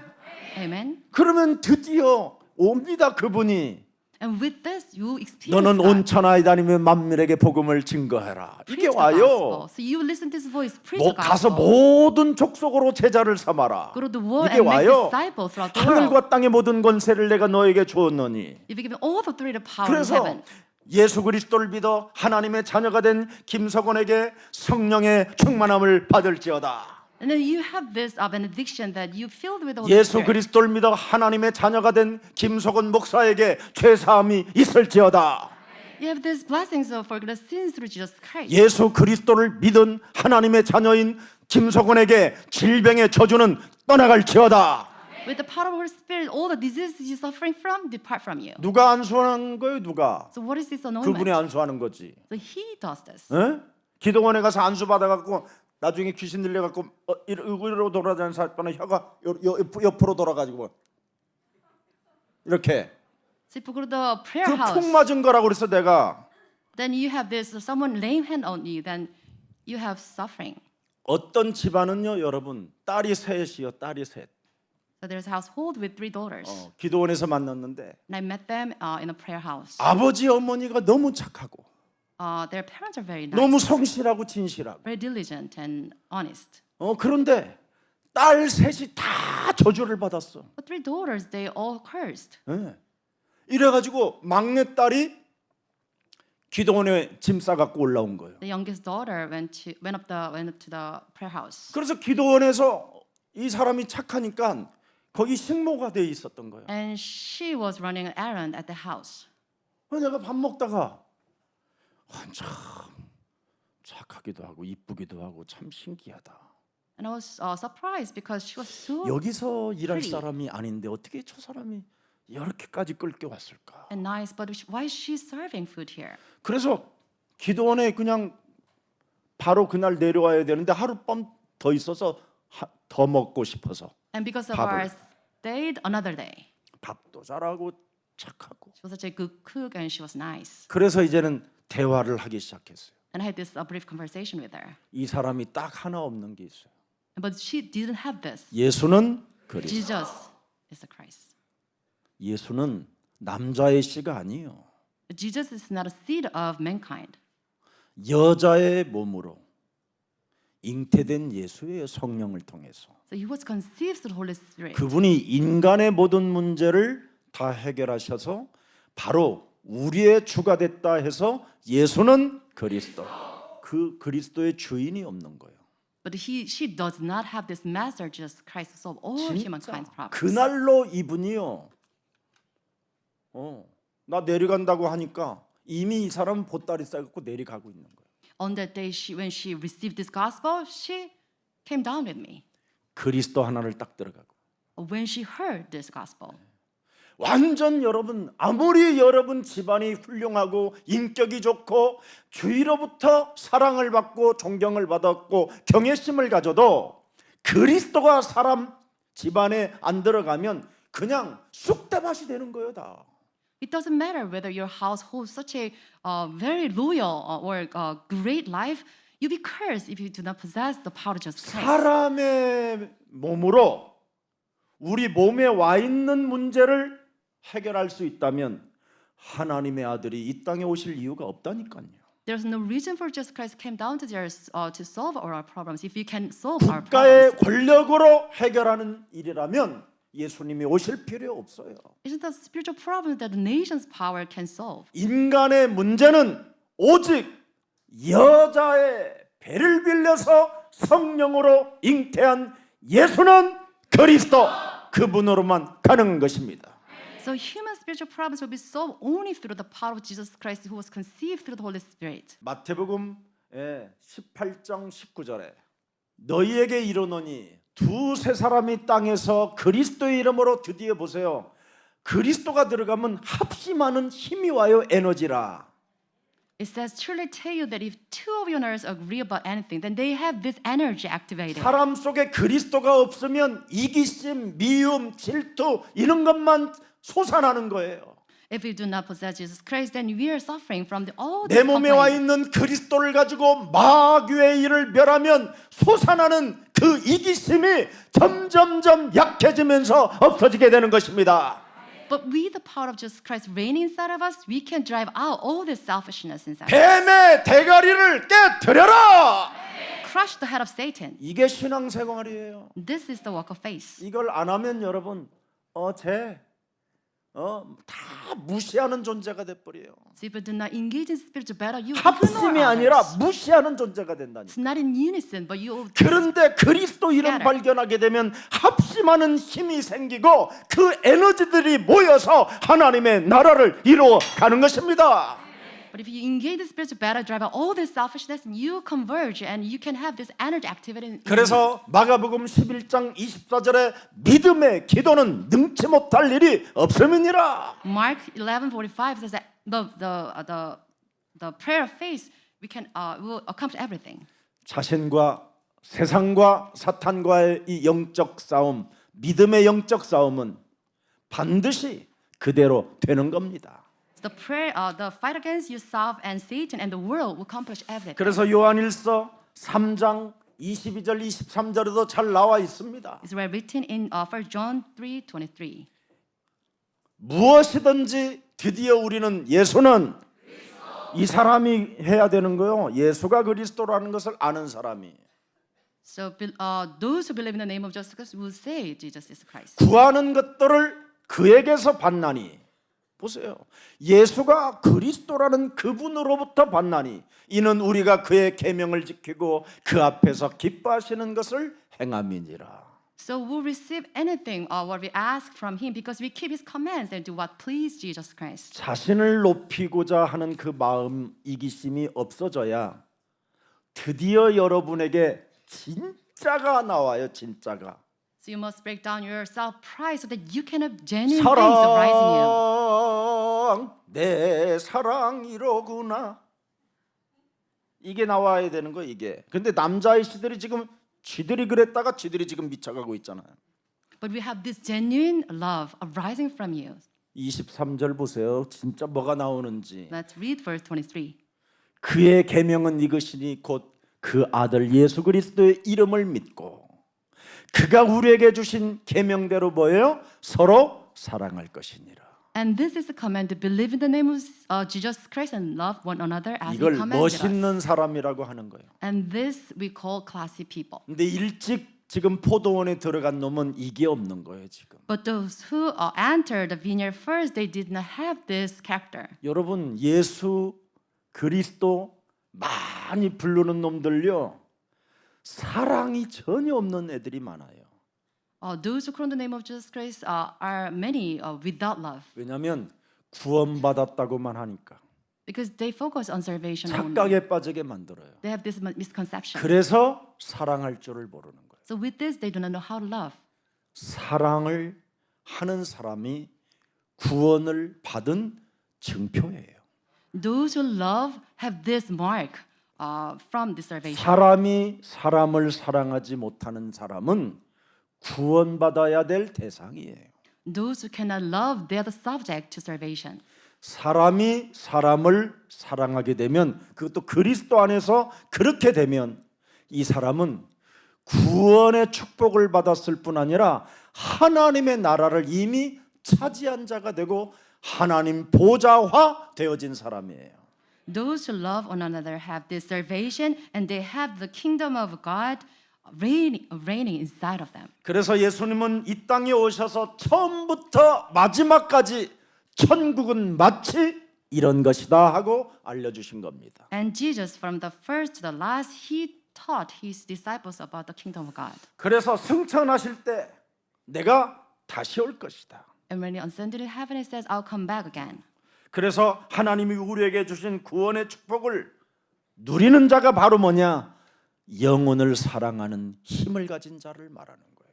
Speaker 2: Amen.
Speaker 1: 그러면 드디어 옵니다 그분이.
Speaker 2: And with this, you experience
Speaker 1: 너는
Speaker 2: God.
Speaker 1: 온 천하에 다니며 만민에게 복음을 증거해라. 이게
Speaker 2: Preach the gospel.
Speaker 1: 와요.
Speaker 2: So you listen to this voice, preach
Speaker 1: 뭐
Speaker 2: the
Speaker 1: 가서
Speaker 2: gospel.
Speaker 1: 모든 족속으로 제자를 삼아라.
Speaker 2: Go to the world
Speaker 1: 이게
Speaker 2: and make
Speaker 1: 와요.
Speaker 2: disciples throughout the world.
Speaker 1: 하늘과 땅의 모든 권세를 내가 너에게 주었노니.
Speaker 2: You've given all the authority, the power in
Speaker 1: 그래서
Speaker 2: heaven.
Speaker 1: 예수 그리스도를 믿어 하나님의 자녀가 된 김석원에게 성령의 충만함을 받을지어다.
Speaker 2: And then you have this benediction that you filled with the Holy
Speaker 1: 예수
Speaker 2: Spirit.
Speaker 1: 그리스도를 믿어 하나님의 자녀가 된 김석원 목사에게 죄사함이 있을지어다.
Speaker 2: You have these blessings of forgiveness sins through Jesus Christ.
Speaker 1: 예수 그리스도를 믿은 하나님의 자녀인 김석원에게 질병의 저주는 떠나갈지어다.
Speaker 2: With the power of the Holy Spirit, all the diseases you're suffering from depart from you.
Speaker 1: 누가 안수하는 거예요? 누가?
Speaker 2: So what is this anointment?
Speaker 1: 그분이 안수하는 거지.
Speaker 2: So he does this.
Speaker 1: 에? 기도원에 가서 안수 받아갖고 나중에 귀신 들려갖고 이리로 돌아다니는 사람은 혀가 옆으로 돌아가지고 이렇게
Speaker 2: So if you go to the prayer
Speaker 1: 그
Speaker 2: house,
Speaker 1: 푹 맞은 거라고 그래서 내가
Speaker 2: then you have this someone laying hand on you, then you have suffering.
Speaker 1: 어떤 집안은요 여러분 딸이 셋이요 딸이 셋
Speaker 2: So there's a household with 3 daughters.
Speaker 1: 기도원에서 만났는데
Speaker 2: And I met them in a prayer house.
Speaker 1: 아버지 어머니가 너무 착하고
Speaker 2: Their parents are very nice,
Speaker 1: 너무 성실하고 진실하고
Speaker 2: very diligent and honest.
Speaker 1: 그런데 딸 셋이 다 저주를 받았어.
Speaker 2: But 3 daughters, they all cursed.
Speaker 1: 예. 이래가지고 막내 딸이 기도원에 짐 싸갖고 올라온 거예요.
Speaker 2: The youngest daughter went up to the prayer house.
Speaker 1: 그래서 기도원에서 이 사람이 착하니까 거기 식모가 돼 있었던 거예요.
Speaker 2: And she was running an errand at the house.
Speaker 1: 내가 밥 먹다가 참 착하기도 하고 이쁘기도 하고 참 신기하다.
Speaker 2: And I was surprised because she was so
Speaker 1: 여기서 일할
Speaker 2: pretty.
Speaker 1: 사람이 아닌데 어떻게 저 사람이 이렇게까지 끌겨 왔을까?
Speaker 2: and nice, but why is she serving food here?
Speaker 1: 그래서 기도원에 그냥 바로 그날 내려와야 되는데 하룻밤 더 있어서 더 먹고 싶어서
Speaker 2: And because of
Speaker 1: 밥을.
Speaker 2: our stayed another day.
Speaker 1: 밥도 잘하고 착하고
Speaker 2: She was such a good cook and she was nice.
Speaker 1: 그래서 이제는 대화를 하기 시작했어요.
Speaker 2: And I had this brief conversation with her.
Speaker 1: 이 사람이 딱 하나 없는 게 있어요.
Speaker 2: But she didn't have this.
Speaker 1: 예수는 그리스도.
Speaker 2: Jesus is the Christ.
Speaker 1: 예수는 남자의 씨가 아니요.
Speaker 2: Jesus is not a seed of mankind.
Speaker 1: 여자의 몸으로 잉태된 예수의 성령을 통해서
Speaker 2: So he was conceived through the Holy Spirit.
Speaker 1: 그분이 인간의 모든 문제를 다 해결하셔서 바로 우리의 주가 됐다 해서 예수는 그리스도. 그 그리스도의 주인이 없는 거예요.
Speaker 2: But she does not have this master, Jesus Christ, to solve all
Speaker 1: 진짜
Speaker 2: humankind's problems.
Speaker 1: 그날로 이분이요. 나 내려간다고 하니까 이미 이 사람은 보따리 싸갖고 내려가고 있는 거예요.
Speaker 2: On that day, when she received this gospel, she came down with me.
Speaker 1: 그리스도 하나를 딱 들어가고.
Speaker 2: When she heard this gospel,
Speaker 1: 완전 여러분 아무리 여러분 집안이 훌륭하고 인격이 좋고 주위로부터 사랑을 받고 존경을 받았고 경외심을 가져도 그리스도가 사람 집안에 안 들어가면 그냥 쑥대밭이 되는 거예요 다.
Speaker 2: it doesn't matter whether your household is such a very loyal or great life. You be cursed if you do not possess the power of Jesus Christ.
Speaker 1: 사람의 몸으로 우리 몸에 와 있는 문제를 해결할 수 있다면 하나님의 아들이 이 땅에 오실 이유가 없다니까요.
Speaker 2: There's no reason for Jesus Christ came down to the earth to solve all our problems. If you can solve our
Speaker 1: 국가의
Speaker 2: problems,
Speaker 1: 권력으로 해결하는 일이라면 예수님이 오실 필요 없어요.
Speaker 2: isn't that spiritual problem that the nation's power can solve?
Speaker 1: 인간의 문제는 오직 여자의 배를 빌려서 성령으로 잉태한 예수는 그리스도 그분으로만 가능한 것입니다.
Speaker 2: So human spiritual problems will be solved only through the power of Jesus Christ, who was conceived through the Holy Spirit.
Speaker 1: 마태복음 18장 19절에 너희에게 이르노니 두세 사람이 땅에서 그리스도의 이름으로 드디어 보세요. 그리스도가 들어가면 합심하는 힘이 와요. 에너지라.
Speaker 2: It says, truly tell you that if two of you on earth agree about anything, then they have this energy activated.
Speaker 1: 사람 속에 그리스도가 없으면 이기심, 미움, 질투 이런 것만 솟아나는 거예요.
Speaker 2: If we do not possess Jesus Christ, then we are suffering from all
Speaker 1: 내
Speaker 2: these
Speaker 1: 몸에 와
Speaker 2: complaints.
Speaker 1: 있는 그리스도를 가지고 마귀의 일을 멸하면 솟아나는 그 이기심이 점점점 약해지면서 없어지게 되는 것입니다.
Speaker 2: But with the power of Jesus Christ reigning inside of us, we can drive out all this selfishness inside.
Speaker 1: 뱀의 대가리를 깨뜨려라.
Speaker 2: Crush the head of Satan.
Speaker 1: 이게 신앙생활이에요.
Speaker 2: This is the walk of faith.
Speaker 1: 이걸 안 하면 여러분 다 무시하는 존재가 돼 버려요.
Speaker 2: So if you do not engage in spiritual battle, you
Speaker 1: 합심이
Speaker 2: ignore
Speaker 1: 아니라
Speaker 2: others.
Speaker 1: 무시하는 존재가 된다니.
Speaker 2: It's not in unison, but you
Speaker 1: 그런데 그리스도 이름
Speaker 2: Scatter.
Speaker 1: 발견하게 되면 합심하는 힘이 생기고 그 에너지들이 모여서 하나님의 나라를 이루어 가는 것입니다.
Speaker 2: But if you engage the spiritual battle, drive out all this selfishness, and you converge, and you can have this energy activated.
Speaker 1: 그래서 마가복음 11장 24절에 믿음의 기도는 능치 못할 일이 없음이니라.
Speaker 2: Mark 11:45 says that the prayer of faith will accomplish everything.
Speaker 1: 자신과 세상과 사탄과의 이 영적 싸움, 믿음의 영적 싸움은 반드시 그대로 되는 겁니다.
Speaker 2: The prayer, the fight against yourself and Satan and the world will accomplish everything.
Speaker 1: 그래서 요한일서 3장 22절 23절에도 잘 나와 있습니다.
Speaker 2: It's written in 1 John 3:23.
Speaker 1: 무엇이든지 드디어 우리는 예수는 이 사람이 해야 되는 거요. 예수가 그리스도라는 것을 아는 사람이.
Speaker 2: So those who believe in the name of Jesus Christ will say Jesus is Christ.
Speaker 1: 구하는 것들을 그에게서 받나니. 보세요. 예수가 그리스도라는 그분으로부터 받나니 이는 우리가 그의 계명을 지키고 그 앞에서 기뻐하시는 것을 행함이니라.
Speaker 2: So we'll receive anything what we ask from Him because we keep His commands and do what please Jesus Christ.
Speaker 1: 자신을 높이고자 하는 그 마음 이기심이 없어져야 드디어 여러분에게 진짜가 나와요. 진짜가.
Speaker 2: So you must break down your self-pride so that you can have genuine things arising in you.
Speaker 1: 사랑 내 사랑이로구나. 이게 나와야 되는 거 이게. 근데 남자의 시들이 지금 쥐들이 그랬다가 쥐들이 지금 미쳐가고 있잖아요.
Speaker 2: But we have this genuine love arising from you.
Speaker 1: 23절 보세요. 진짜 뭐가 나오는지.
Speaker 2: Let's read verse 23.
Speaker 1: 그의 계명은 이것이니 곧 그 아들 예수 그리스도의 이름을 믿고 그가 우리에게 주신 계명대로 뭐예요? 서로 사랑할 것이니라.
Speaker 2: And this is the command to believe in the name of Jesus Christ and love one another as He
Speaker 1: 이걸
Speaker 2: commanded us.
Speaker 1: 멋있는 사람이라고 하는 거예요.
Speaker 2: And this we call classy people.
Speaker 1: 근데 일찍 지금 포도원에 들어간 놈은 이게 없는 거예요, 지금.
Speaker 2: But those who entered the vineyard first, they did not have this character.
Speaker 1: 여러분, 예수 그리스도 많이 부르는 놈들요, 사랑이 전혀 없는 애들이 많아요.
Speaker 2: Those who call on the name of Jesus Christ are many without love,
Speaker 1: 왜냐하면 구원받았다고만 하니까
Speaker 2: because they focus on salvation only.
Speaker 1: 착각에 빠지게 만들어요.
Speaker 2: They have this misconception.
Speaker 1: 그래서 사랑할 줄을 모르는 거예요.
Speaker 2: So with this, they do not know how to love.
Speaker 1: 사랑을 하는 사람이 구원을 받은 증표예요.
Speaker 2: Those who love have this mark from the salvation.
Speaker 1: 사람이 사람을 사랑하지 못하는 사람은 구원받아야 될 대상이에요.
Speaker 2: Those who cannot love, they are the subject to salvation.
Speaker 1: 사람이 사람을 사랑하게 되면, 그것도 그리스도 안에서 그렇게 되면 이 사람은 구원의 축복을 받았을 뿐 아니라 하나님의 나라를 이미 차지한 자가 되고 하나님 보좌화 되어진 사람이에요.
Speaker 2: Those who love one another have this salvation, and they have the kingdom of God reigning inside of them.
Speaker 1: 그래서 예수님은 이 땅에 오셔서 처음부터 마지막까지 천국은 마치 이런 것이다 하고 알려주신 겁니다.
Speaker 2: And Jesus, from the first to the last, He taught His disciples about the kingdom of God.
Speaker 1: 그래서 승천하실 때 내가 다시 올 것이다.
Speaker 2: And when He ascended to heaven, He says, "I'll come back again."
Speaker 1: 그래서 하나님이 우리에게 주신 구원의 축복을 누리는 자가 바로 뭐냐? 영혼을 사랑하는 힘을 가진 자를 말하는 거예요.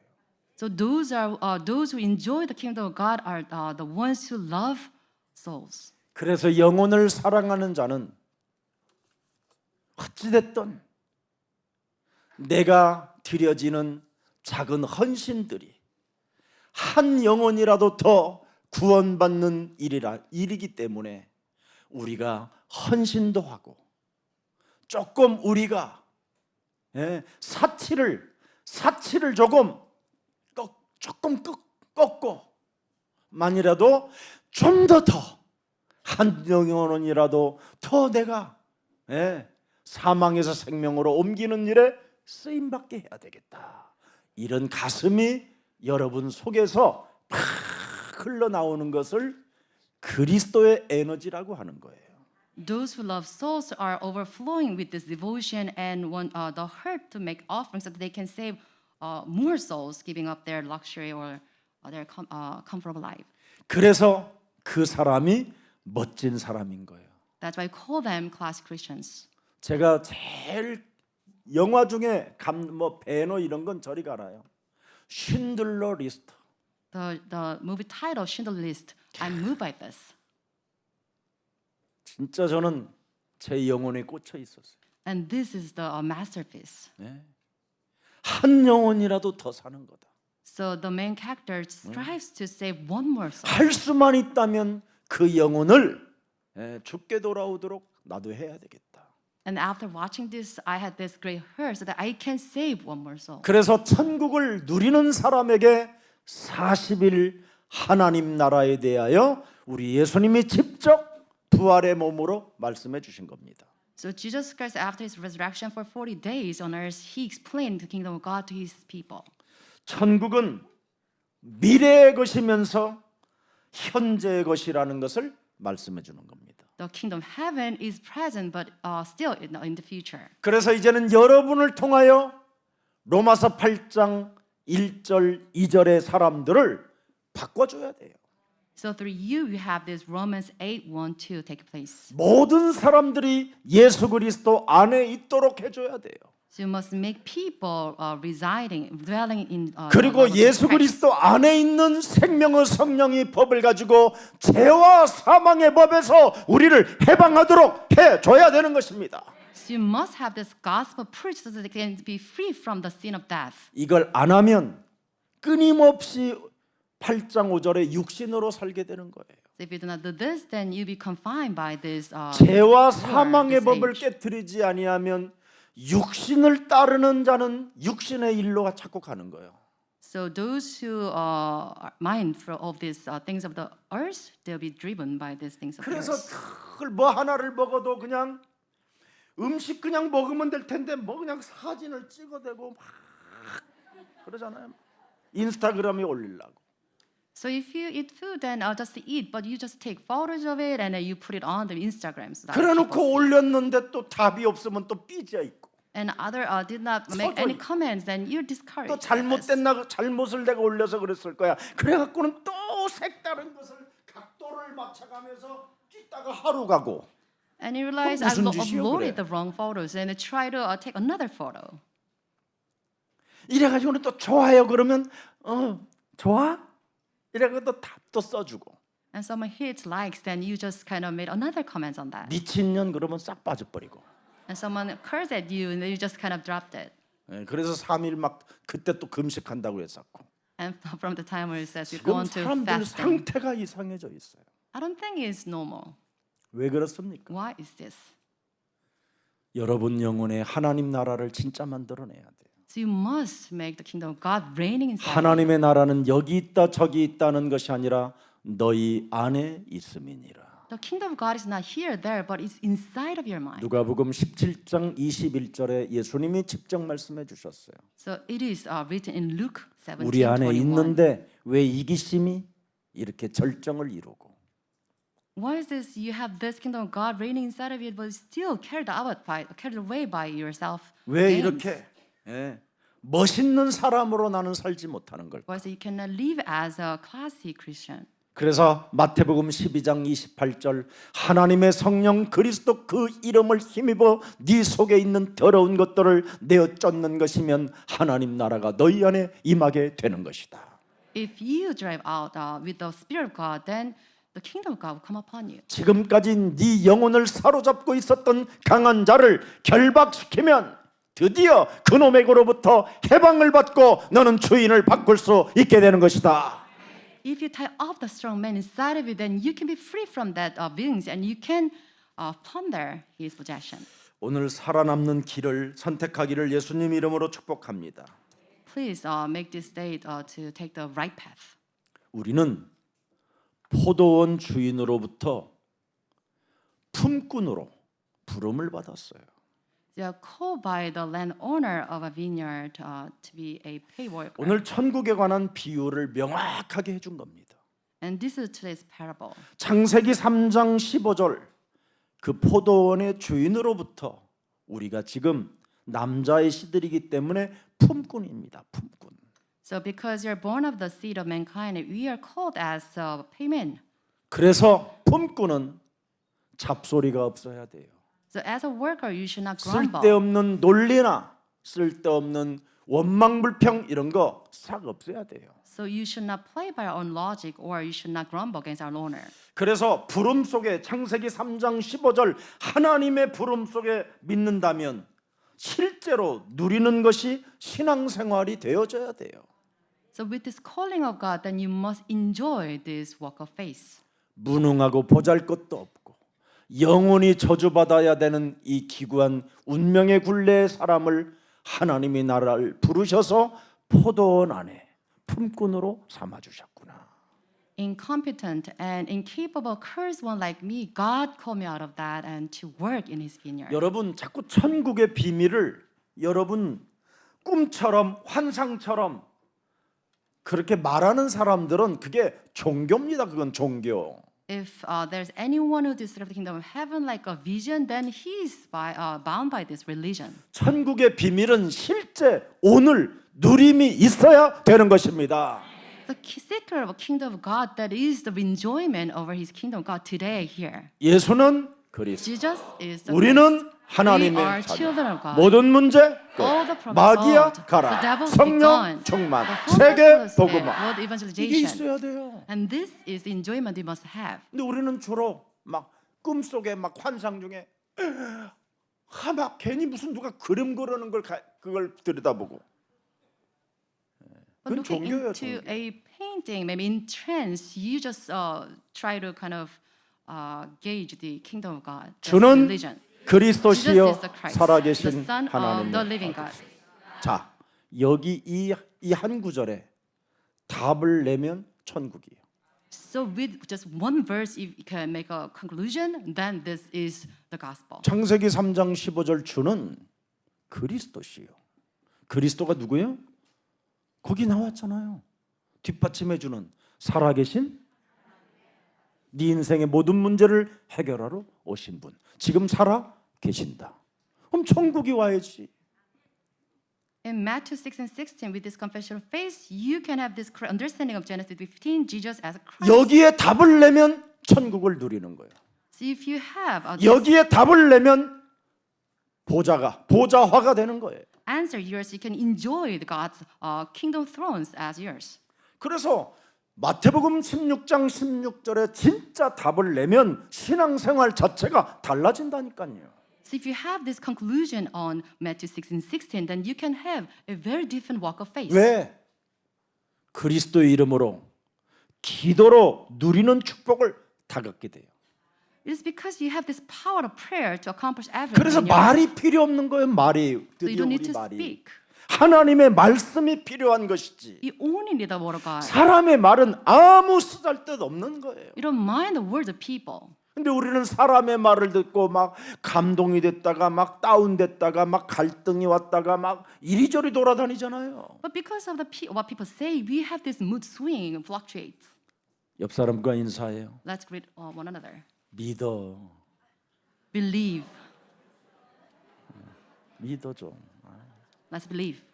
Speaker 2: So those who enjoy the kingdom of God are the ones who love souls.
Speaker 1: 그래서 영혼을 사랑하는 자는 어찌됐든 내가 드려지는 작은 헌신들이 한 영혼이라도 더 구원받는 일이기 때문에 우리가 헌신도 하고 조금 우리가 사치를 조금 꺾고 만이라도 좀 더 한 영혼이라도 더 내가 사망에서 생명으로 옮기는 일에 쓰임 받게 해야 되겠다. 이런 가슴이 여러분 속에서 팍 흘러나오는 것을 그리스도의 에너지라고 하는 거예요.
Speaker 2: Those who love souls are overflowing with this devotion and want the heart to make offerings so that they can save more souls, giving up their luxury or their comfortable life.
Speaker 1: 그래서 그 사람이 멋진 사람인 거예요.
Speaker 2: That's why I call them class Christians.
Speaker 1: 제가 제일 영화 중에 배너 이런 건 저리 가라요. 쉰들러 리스트.
Speaker 2: The movie title Schindler's List. I'm moved by this.
Speaker 1: 진짜 저는 제 영혼에 꽂혀 있었어요.
Speaker 2: And this is the masterpiece.
Speaker 1: 한 영혼이라도 더 사는 거다.
Speaker 2: So the main character strives to save one more soul.
Speaker 1: 할 수만 있다면 그 영혼을 죽게 돌아오도록 나도 해야 되겠다.
Speaker 2: And after watching this, I had this great hurt so that I can save one more soul.
Speaker 1: 그래서 천국을 누리는 사람에게 40일 하나님 나라에 대하여 우리 예수님이 직접 부활의 몸으로 말씀해 주신 겁니다.
Speaker 2: So Jesus Christ, after His resurrection for 40 days on earth, He explained the kingdom of God to His people.
Speaker 1: 천국은 미래의 것이면서 현재의 것이라는 것을 말씀해 주는 겁니다.
Speaker 2: The kingdom of heaven is present, but still in the future.
Speaker 1: 그래서 이제는 여러분을 통하여 로마서 8장 1절 2절의 사람들을 바꿔줘야 돼요.
Speaker 2: So through you, you have this Romans 8:1-2 take place.
Speaker 1: 모든 사람들이 예수 그리스도 안에 있도록 해줘야 돼요.
Speaker 2: So you must make people dwelling in.
Speaker 1: 그리고 예수 그리스도 안에 있는 생명의 성령의 법을 가지고 죄와 사망의 법에서 우리를 해방하도록 해줘야 되는 것입니다.
Speaker 2: So you must have this gospel preached so that they can be free from the sin of death.
Speaker 1: 이걸 안 하면 끊임없이 8장 5절에 육신으로 살게 되는 거예요.
Speaker 2: So if you do not do this, then you be confined by this.
Speaker 1: 죄와 사망의
Speaker 2: this
Speaker 1: 법을
Speaker 2: age.
Speaker 1: 깨뜨리지 아니하면 육신을 따르는 자는 육신의 일로 자꾸 가는 거예요.
Speaker 2: So So those who are mindful of these things of the earth, they'll be driven by these things of the
Speaker 1: 그래서
Speaker 2: earth.
Speaker 1: 그걸 뭐 하나를 먹어도 그냥 음식 그냥 먹으면 될 텐데 뭐 그냥 사진을 찍어대고 막 그러잖아요. 인스타그램에 올리려고.
Speaker 2: So if you eat food, then just eat, but you just take photos of it and then you put it on the Instagram. So that people
Speaker 1: 그래놓고
Speaker 2: see.
Speaker 1: 올렸는데 또 답이 없으면 또 삐져 있고
Speaker 2: And other did not make any comments, then you're discouraged.
Speaker 1: 또
Speaker 2: by this.
Speaker 1: 잘못을 내가 올려서 그랬을 거야. 그래갖고는 또 색다른 것을 각도를 맞춰가면서 찍다가 하루 가고.
Speaker 2: And you realize I
Speaker 1: 무슨 짓이요,
Speaker 2: uploaded
Speaker 1: 그래?
Speaker 2: the wrong photos and try to take another photo.
Speaker 1: 이래가지고는 또 좋아요 그러면 좋아? 이래가 또 답도 써주고.
Speaker 2: And someone hits likes, then you just kind of made another comment on that.
Speaker 1: 미친년 그러면 싹 빠져버리고.
Speaker 2: And someone cursed at you, and then you just kind of dropped it.
Speaker 1: 그래서 3일 막 그때 또 금식한다고 했었고.
Speaker 2: And from the time where it says you go
Speaker 1: 지금
Speaker 2: into
Speaker 1: 사람들
Speaker 2: fasting,
Speaker 1: 상태가 이상해져 있어요.
Speaker 2: I don't think it's normal.
Speaker 1: 왜 그렇습니까?
Speaker 2: Why is this?
Speaker 1: 여러분 영혼에 하나님 나라를 진짜 만들어내야 돼요.
Speaker 2: So you must make the kingdom of God reigning inside you.
Speaker 1: 하나님의 나라는 여기 있다 저기 있다는 것이 아니라 너희 안에 있음이니라.
Speaker 2: The kingdom of God is not here, there, but it's inside of your mind.
Speaker 1: 누가복음 17장 21절에 예수님이 직접 말씀해 주셨어요.
Speaker 2: So it is written in Luke
Speaker 1: 우리 안에
Speaker 2: 17:21.
Speaker 1: 있는데 왜 이기심이 이렇게 절정을 이루고
Speaker 2: Why is this? You have this kingdom of God reigning inside of you, but still carried away by yourself.
Speaker 1: 왜
Speaker 2: gains?
Speaker 1: 이렇게 멋있는 사람으로 나는 살지 못하는 걸까?
Speaker 2: Why is it you cannot live as a classy Christian?
Speaker 1: 그래서 마태복음 12장 28절 하나님의 성령 그리스도 그 이름을 힘입어 네 속에 있는 더러운 것들을 내어 쫓는 것이면 하나님 나라가 너희 안에 임하게 되는 것이다.
Speaker 2: If you drive out with the Spirit of God, then the kingdom of God will come upon you.
Speaker 1: 지금까지 네 영혼을 사로잡고 있었던 강한 자를 결박시키면 드디어 그놈에게로부터 해방을 받고 너는 주인을 바꿀 수 있게 되는 것이다.
Speaker 2: If you tie off the strong man inside of you, then you can be free from that beings and you can plunder his possession.
Speaker 1: 오늘 살아남는 길을 선택하기를 예수님 이름으로 축복합니다.
Speaker 2: Please make this day to take the right path.
Speaker 1: 우리는 포도원 주인으로부터 품꾼으로 부름을 받았어요.
Speaker 2: They are called by the landowner of a vineyard to be a pay worker.
Speaker 1: 오늘 천국에 관한 비유를 명확하게 해준 겁니다.
Speaker 2: And this is today's parable.
Speaker 1: 창세기 3장 15절 그 포도원의 주인으로부터 우리가 지금 남자의 씨들이기 때문에 품꾼입니다. 품꾼.
Speaker 2: So because you're born of the seed of mankind, we are called as paymen.
Speaker 1: 그래서 품꾼은 잡소리가 없어야 돼요.
Speaker 2: So as a worker, you should not grumble.
Speaker 1: 쓸데없는 논리나 쓸데없는 원망불평 이런 거 싹 없어야 돼요.
Speaker 2: So you should not play by your own logic, or you should not grumble against our owner.
Speaker 1: 그래서 부름 속에 창세기 3장 15절 하나님의 부름 속에 믿는다면 실제로 누리는 것이 신앙생활이 되어져야 돼요.
Speaker 2: So with this calling of God, then you must enjoy this walk of faith.
Speaker 1: 무능하고 보잘것도 없고 영원히 저주받아야 되는 이 기구한 운명의 굴레의 사람을 하나님이 나를 부르셔서 포도원 안에 품꾼으로 삼아주셨구나.
Speaker 2: Incompetent and incapable cursed one like me, God called me out of that and to work in His vineyard.
Speaker 1: 여러분 자꾸 천국의 비밀을 여러분 꿈처럼 환상처럼 그렇게 말하는 사람들은 그게 종교입니다. 그건 종교.
Speaker 2: If there's anyone who describes the kingdom of heaven like a vision, then he's bound by this religion.
Speaker 1: 천국의 비밀은 실제 오늘 누림이 있어야 되는 것입니다.
Speaker 2: The secret of a kingdom of God, that is the enjoyment over His kingdom of God today here.
Speaker 1: 예수는 그리스도.
Speaker 2: Jesus is the
Speaker 1: 우리는
Speaker 2: Christ. We
Speaker 1: 하나님의
Speaker 2: are children of
Speaker 1: 자녀.
Speaker 2: God.
Speaker 1: 모든 문제 끝.
Speaker 2: All the promise
Speaker 1: 마귀야
Speaker 2: solved. The
Speaker 1: 가라.
Speaker 2: devil be
Speaker 1: 성령
Speaker 2: gone.
Speaker 1: 충만.
Speaker 2: The fullness
Speaker 1: 세계
Speaker 2: of the Spirit,
Speaker 1: 복음화.
Speaker 2: world
Speaker 1: 이게
Speaker 2: evangelization.
Speaker 1: 있어야 돼요.
Speaker 2: And this is the enjoyment we must have.
Speaker 1: 근데 우리는 주로 막 꿈속에 막 환상 중에 막 괜히 무슨 누가 그림 그리는 걸 그걸 들여다보고.
Speaker 2: But
Speaker 1: 그건
Speaker 2: looking
Speaker 1: 종교예요,
Speaker 2: into
Speaker 1: 종교.
Speaker 2: a painting, maybe in trance, you just try to kind of gauge the kingdom of God. That's
Speaker 1: 주는
Speaker 2: religion. Jesus
Speaker 1: 그리스도시요
Speaker 2: is the Christ, the
Speaker 1: 살아계신
Speaker 2: Son of the
Speaker 1: 하나님의
Speaker 2: living God.
Speaker 1: 자 여기 이 한 구절에 답을 내면 천국이에요.
Speaker 2: So with just one verse, if you can make a conclusion, then this is the gospel.
Speaker 1: 창세기 3장 15절 주는 그리스도시요. 그리스도가 누구예요? 거기 나왔잖아요. 뒷받침해 주는 살아계신 네 인생의 모든 문제를 해결하러 오신 분. 지금 살아 계신다. 그럼 천국이 와야지.
Speaker 2: In Matthew 6 and 16, with this confession of faith, you can have this correct understanding of Genesis 15, Jesus as Christ.
Speaker 1: 여기에 답을 내면 천국을 누리는 거예요.
Speaker 2: So if you have this
Speaker 1: 여기에 답을 내면 보좌화가 되는 거예요.
Speaker 2: answer yours, you can enjoy the God's kingdom thrones as yours.
Speaker 1: 그래서 마태복음 16장 16절에 진짜 답을 내면 신앙생활 자체가 달라진다니까요.
Speaker 2: So if you have this conclusion on Matthew 6 and 16, then you can have a very different walk of faith.
Speaker 1: 왜? 그리스도의 이름으로 기도로 누리는 축복을 다 갖게 돼요.
Speaker 2: It is because you have this power of prayer to accomplish everything.
Speaker 1: 그래서
Speaker 2: in your life.
Speaker 1: 말이 필요 없는 거예요. 말이
Speaker 2: So you
Speaker 1: 드디어
Speaker 2: don't need
Speaker 1: 우리
Speaker 2: to
Speaker 1: 말이
Speaker 2: speak.
Speaker 1: 하나님의 말씀이 필요한 것이지.
Speaker 2: You only need the word of God.
Speaker 1: 사람의 말은 아무 쓰잘데도 없는 거예요.
Speaker 2: You don't mind the words of people.
Speaker 1: 근데 우리는 사람의 말을 듣고 막 감동이 됐다가 막 다운됐다가 막 갈등이 왔다가 막 이리저리 돌아다니잖아요.
Speaker 2: But because of what people say, we have this mood swing and fluctuates.
Speaker 1: 옆 사람과 인사해요.
Speaker 2: Let's greet one another.
Speaker 1: 믿어.
Speaker 2: Believe.
Speaker 1: 믿어 좀.
Speaker 2: Let's believe.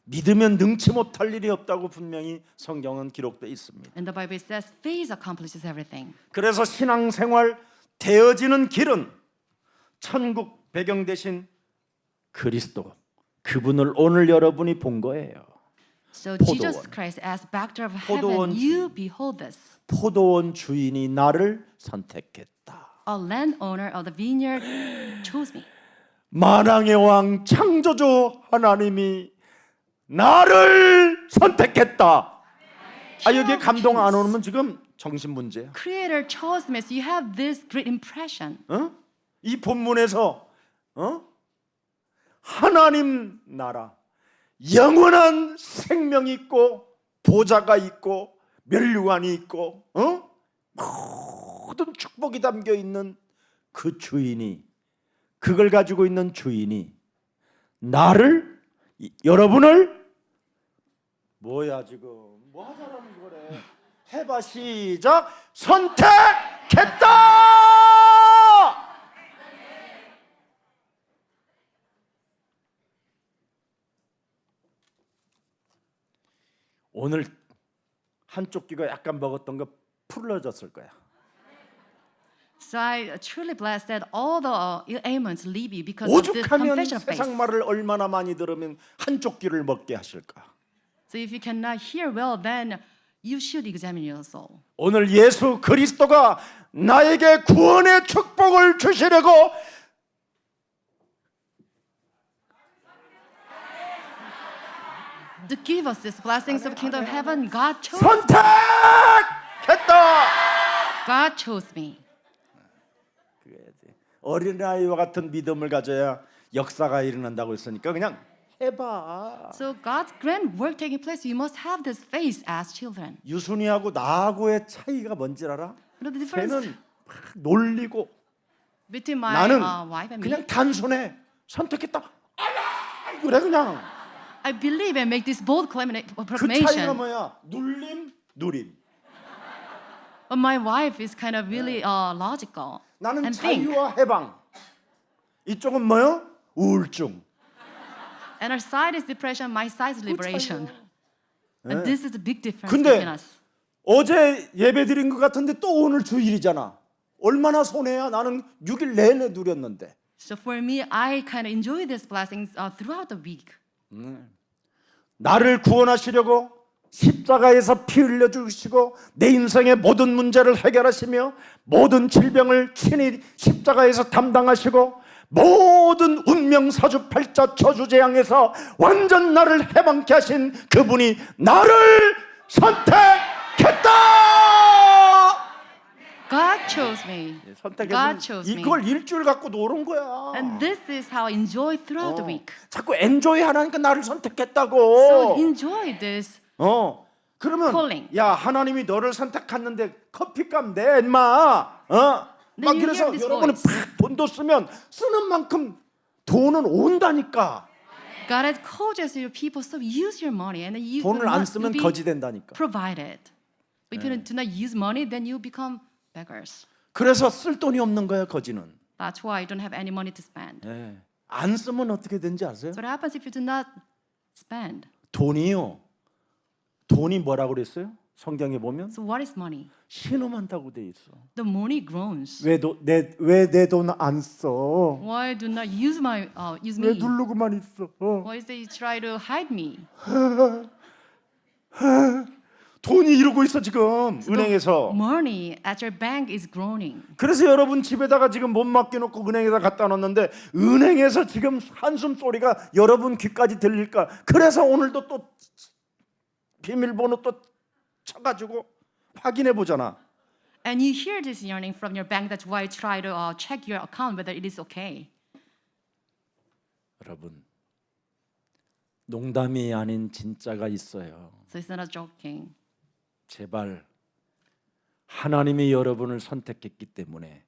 Speaker 1: 믿으면 능치 못할 일이 없다고 분명히 성경은 기록되어 있습니다.
Speaker 2: And the Bible says faith accomplishes everything.
Speaker 1: 그래서 신앙생활 되어지는 길은 천국 배경 대신 그리스도 그분을 오늘 여러분이 본 거예요.
Speaker 2: So
Speaker 1: 포도원.
Speaker 2: Jesus Christ as backdrop of
Speaker 1: 포도원
Speaker 2: heaven, you behold this.
Speaker 1: 포도원 주인이 나를 선택했다.
Speaker 2: A landowner of the vineyard chose me.
Speaker 1: 만왕의 왕 창조주 하나님이 나를 선택했다. 아 여기에 감동 안 오면 지금 정신 문제야.
Speaker 2: Creator chose me, so you have this great impression.
Speaker 1: 이 본문에서 하나님 나라 영원한 생명이 있고 보좌가 있고 면류관이 있고 모든 축복이 담겨 있는 그 주인이 그걸 가지고 있는 주인이 나를 여러분을 뭐야 지금 뭐 하자라는 거래. 해봐 시작. 선택했다. 오늘 한쪽 귀가 약간 먹었던 거 풀어졌을 거야.
Speaker 2: So I truly bless that all the ailments leave you because of this
Speaker 1: 오죽하면
Speaker 2: confession of faith.
Speaker 1: 세상 말을 얼마나 많이 들으면 한쪽 귀를 먹게 하실까.
Speaker 2: So if you cannot hear well, then you should examine your soul.
Speaker 1: 오늘 예수 그리스도가 나에게 구원의 축복을 주시려고
Speaker 2: To give us these blessings of kingdom of heaven, God chose.
Speaker 1: 선택했다.
Speaker 2: God chose me.
Speaker 1: 그래야지. 어린아이와 같은 믿음을 가져야 역사가 일어난다고 했으니까 그냥 해봐.
Speaker 2: So God's grand work taking place, you must have this faith as children.
Speaker 1: 유순이하고 나하고의 차이가 뭔지 알아?
Speaker 2: You know the difference
Speaker 1: 걔는 막 놀리고
Speaker 2: between my
Speaker 1: 나는
Speaker 2: wife and me?
Speaker 1: 그냥 단순해. 선택했다. 아야 그래 그냥.
Speaker 2: I believe and make this bold
Speaker 1: 그 차이가
Speaker 2: proclamation.
Speaker 1: 뭐야? 눌림, 누림.
Speaker 2: But my wife is kind of really logical
Speaker 1: 나는
Speaker 2: and think.
Speaker 1: 자유와 해방. 이쪽은 뭐요? 우울증.
Speaker 2: And her side is depression, my side is liberation. And this is a big difference
Speaker 1: 근데
Speaker 2: between us.
Speaker 1: 어제 예배 드린 것 같은데 또 오늘 주일이잖아. 얼마나 손해야? 나는 6일 내내 누렸는데.
Speaker 2: So for me, I kind of enjoy these blessings throughout the week.
Speaker 1: 나를 구원하시려고 십자가에서 피 흘려 주시고 내 인생의 모든 문제를 해결하시며 모든 질병을 친히 십자가에서 담당하시고 모든 운명 사주팔자 저주재앙에서 완전 나를 해방케 하신 그분이 나를 선택했다.
Speaker 2: God chose me. God
Speaker 1: 선택했으면
Speaker 2: chose me.
Speaker 1: 이걸 일주일 갖고 노는 거야.
Speaker 2: And this is how I enjoy throughout the week.
Speaker 1: 자꾸 엔조이 하라니까 나를
Speaker 2: So
Speaker 1: 선택했다고.
Speaker 2: enjoy this.
Speaker 1: 그러면
Speaker 2: calling.
Speaker 1: 야 하나님이 너를 선택했는데 커피값 내 인마 막
Speaker 2: Then you
Speaker 1: 이래서
Speaker 2: hear this
Speaker 1: 여러분은
Speaker 2: voice.
Speaker 1: 팍 돈도 쓰면 쓰는 만큼 돈은 온다니까.
Speaker 2: God has called you as your people, so use your money, and then you
Speaker 1: 돈을
Speaker 2: will
Speaker 1: 안
Speaker 2: not
Speaker 1: 쓰면
Speaker 2: be
Speaker 1: 거지 된다니까.
Speaker 2: provided. If you do not use money, then you become beggars.
Speaker 1: 그래서 쓸 돈이 없는 거야 거지는.
Speaker 2: That's why you don't have any money to spend.
Speaker 1: 예. 안 쓰면 어떻게 되는지 아세요?
Speaker 2: So what happens if you do not spend?
Speaker 1: 돈이요. 돈이 뭐라고 그랬어요? 성경에 보면
Speaker 2: So what is money?
Speaker 1: 신음한다고 돼 있어.
Speaker 2: The money groans.
Speaker 1: 왜 내 돈 안 써?
Speaker 2: Why do not use use
Speaker 1: 왜
Speaker 2: me?
Speaker 1: 누르고만 있어?
Speaker 2: Why is they try to hide me?
Speaker 1: 돈이 이러고 있어 지금 은행에서.
Speaker 2: Money at your bank is groaning.
Speaker 1: 그래서 여러분 집에다가 지금 못 맡겨놓고 은행에다 갖다 놨는데 은행에서 지금 한숨 소리가 여러분 귀까지 들릴까? 그래서 오늘도 또 비밀번호 또 쳐가지고 확인해 보잖아.
Speaker 2: And you hear this yearning from your bank. That's why you try to check your account whether it is okay.
Speaker 1: 여러분 농담이 아닌 진짜가 있어요.
Speaker 2: So it's not joking.
Speaker 1: 제발 하나님이 여러분을 선택했기 때문에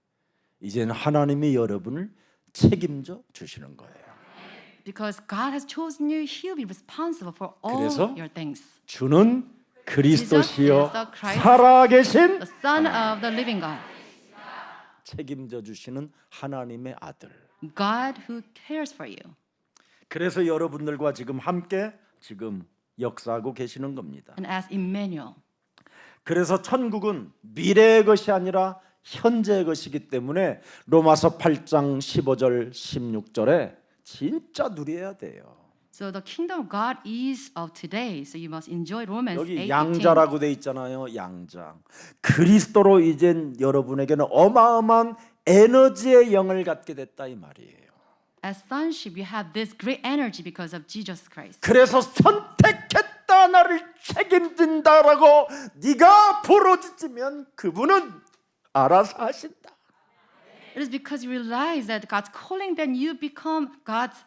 Speaker 1: 이제는 하나님이 여러분을 책임져 주시는 거예요.
Speaker 2: Because God has chosen you, He'll be responsible for all
Speaker 1: 그래서
Speaker 2: your things.
Speaker 1: 주는 그리스도시요
Speaker 2: Jesus is the Christ,
Speaker 1: 살아계신
Speaker 2: The Son of the living God.
Speaker 1: 책임져 주시는 하나님의 아들.
Speaker 2: God who cares for you.
Speaker 1: 그래서 여러분들과 지금 함께 지금 역사하고 계시는 겁니다.
Speaker 2: And as Emmanuel.
Speaker 1: 그래서 천국은 미래의 것이 아니라 현재의 것이기 때문에 로마서 8장 15절 16절에 진짜 누려야 돼요.
Speaker 2: So the kingdom of God is of today. So you must enjoy Romans
Speaker 1: 여기
Speaker 2: 8:18.
Speaker 1: 양자라고 돼 있잖아요. 양자. 그리스도로 이젠 여러분에게는 어마어마한 에너지의 영을 갖게 됐다 이 말이에요.
Speaker 2: As sonship, you have this great energy because of Jesus Christ.
Speaker 1: 그래서 선택했다 나를 책임진다라고 네가 부르짖으면 그분은 알아서 하신다.
Speaker 2: It is because you realize that God's calling, then you become God's.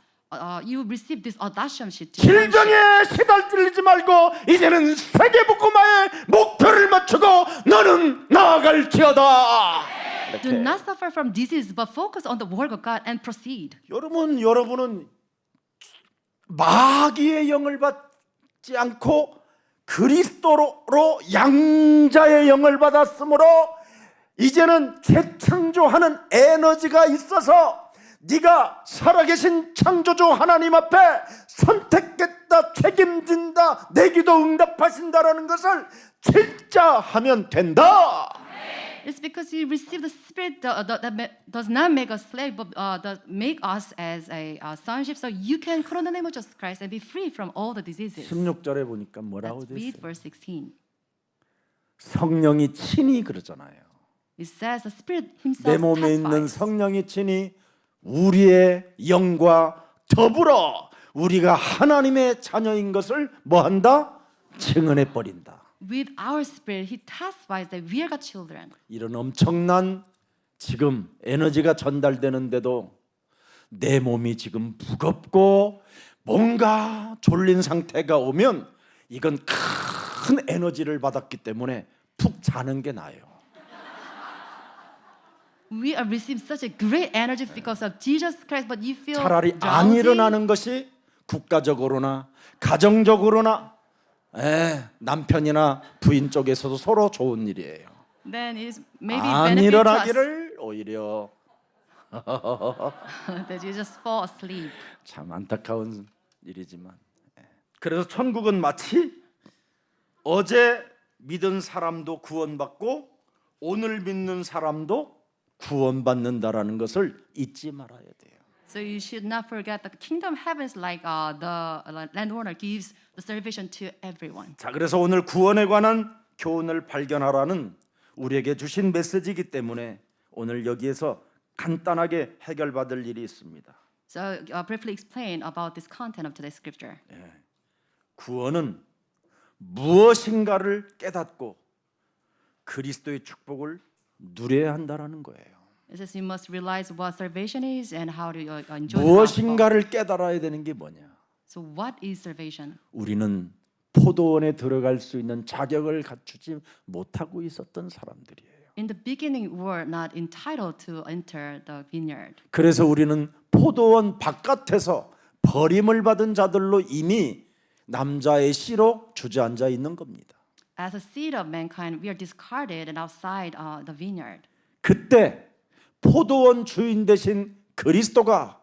Speaker 2: You receive this audacious to
Speaker 1: 질병에 시달리지 말고 이제는 세계 복음화의 목표를 맞추고 너는 나아갈지어다.
Speaker 2: do not suffer from disease, but focus on the work of God and proceed.
Speaker 1: 여러분은 마귀의 영을 받지 않고 그리스도로 양자의 영을 받았으므로 이제는 재창조하는 에너지가 있어서 네가 살아계신 창조주 하나님 앞에 선택했다, 책임진다, 내 기도 응답하신다라는 것을 진짜 하면 된다.
Speaker 2: It's because you receive the Spirit that does not make us slave, but does make us as a sonship, so you can call on the name of Jesus Christ and be free from all the diseases.
Speaker 1: 16절에 보니까 뭐라고
Speaker 2: Let's
Speaker 1: 돼
Speaker 2: read
Speaker 1: 있어요?
Speaker 2: verse 16.
Speaker 1: 성령이 친히 그러잖아요.
Speaker 2: It says the Spirit Himself
Speaker 1: 내 몸에 있는
Speaker 2: testifies.
Speaker 1: 성령이 친히 우리의 영과 더불어 우리가 하나님의 자녀인 것을 뭐한다? 증언해 버린다.
Speaker 2: With our spirit, He testifies that we are God's children.
Speaker 1: 이런 엄청난 지금 에너지가 전달되는데도 내 몸이 지금 무겁고 뭔가 졸린 상태가 오면 이건 큰 에너지를 받았기 때문에 푹 자는 게 나아요.
Speaker 2: We are receiving such a great energy because of Jesus Christ, but you feel
Speaker 1: 차라리 안
Speaker 2: drowsy.
Speaker 1: 일어나는 것이 국가적으로나 가정적으로나 남편이나 부인 쪽에서도 서로 좋은 일이에요.
Speaker 2: Then it is maybe
Speaker 1: 안
Speaker 2: benefit to us
Speaker 1: 일어나기를 오히려
Speaker 2: that you just fall asleep.
Speaker 1: 참 안타까운 일이지만 그래서 천국은 마치 어제 믿은 사람도 구원받고 오늘 믿는 사람도 구원받는다라는 것을 잊지 말아야 돼요.
Speaker 2: So you should not forget that the kingdom of heaven is like the landowner gives the salvation to everyone.
Speaker 1: 자, 그래서 오늘 구원에 관한 교훈을 발견하라는 우리에게 주신 메시지이기 때문에 오늘 여기에서 간단하게 해결받을 일이 있습니다.
Speaker 2: So briefly explain about this content of today's scripture.
Speaker 1: 구원은 무엇인가를 깨닫고 그리스도의 축복을 누려야 한다라는 거예요.
Speaker 2: It says you must realize what salvation is and how to enjoy the gospel.
Speaker 1: 무엇인가를 깨달아야 되는 게 뭐냐?
Speaker 2: So what is salvation?
Speaker 1: 우리는 포도원에 들어갈 수 있는 자격을 갖추지 못하고 있었던 사람들이에요.
Speaker 2: In the beginning, were not entitled to enter the vineyard.
Speaker 1: 그래서 우리는 포도원 바깥에서 버림을 받은 자들로 이미 남자의 씨로 주저앉아 있는 겁니다.
Speaker 2: As a seed of mankind, we are discarded and outside the vineyard.
Speaker 1: 그때 포도원 주인 되신 그리스도가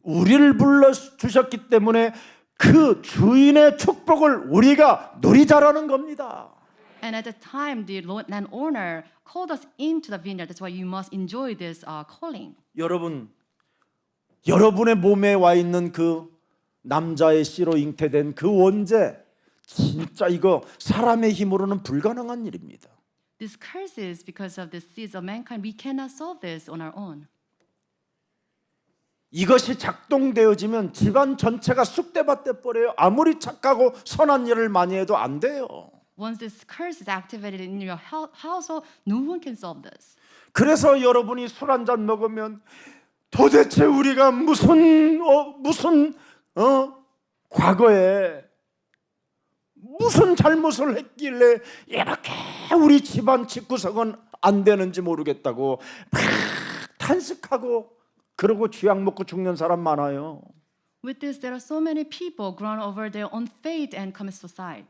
Speaker 1: 우리를 불러 주셨기 때문에 그 주인의 축복을 우리가 누리자라는 겁니다.
Speaker 2: And at the time, the landowner called us into the vineyard. That's why you must enjoy this calling.
Speaker 1: 여러분의 몸에 와 있는 그 남자의 씨로 잉태된 그 원죄, 진짜 이거 사람의 힘으로는 불가능한 일입니다.
Speaker 2: This curse is because of the seeds of mankind. We cannot solve this on our own.
Speaker 1: 이것이 작동되어지면 집안 전체가 쑥대밭돼 버려요. 아무리 착하고 선한 일을 많이 해도 안 돼요.
Speaker 2: Once this curse is activated in your household, no one can solve this.
Speaker 1: 그래서 여러분이 술 한 잔 먹으면 도대체 우리가 무슨 과거에 무슨 잘못을 했길래 이렇게 우리 집안 집구석은 안 되는지 모르겠다고 막 탄식하고 그러고 쥐약 먹고 죽는 사람 많아요.
Speaker 2: With this, there are so many people grown over their own faith and commit suicide.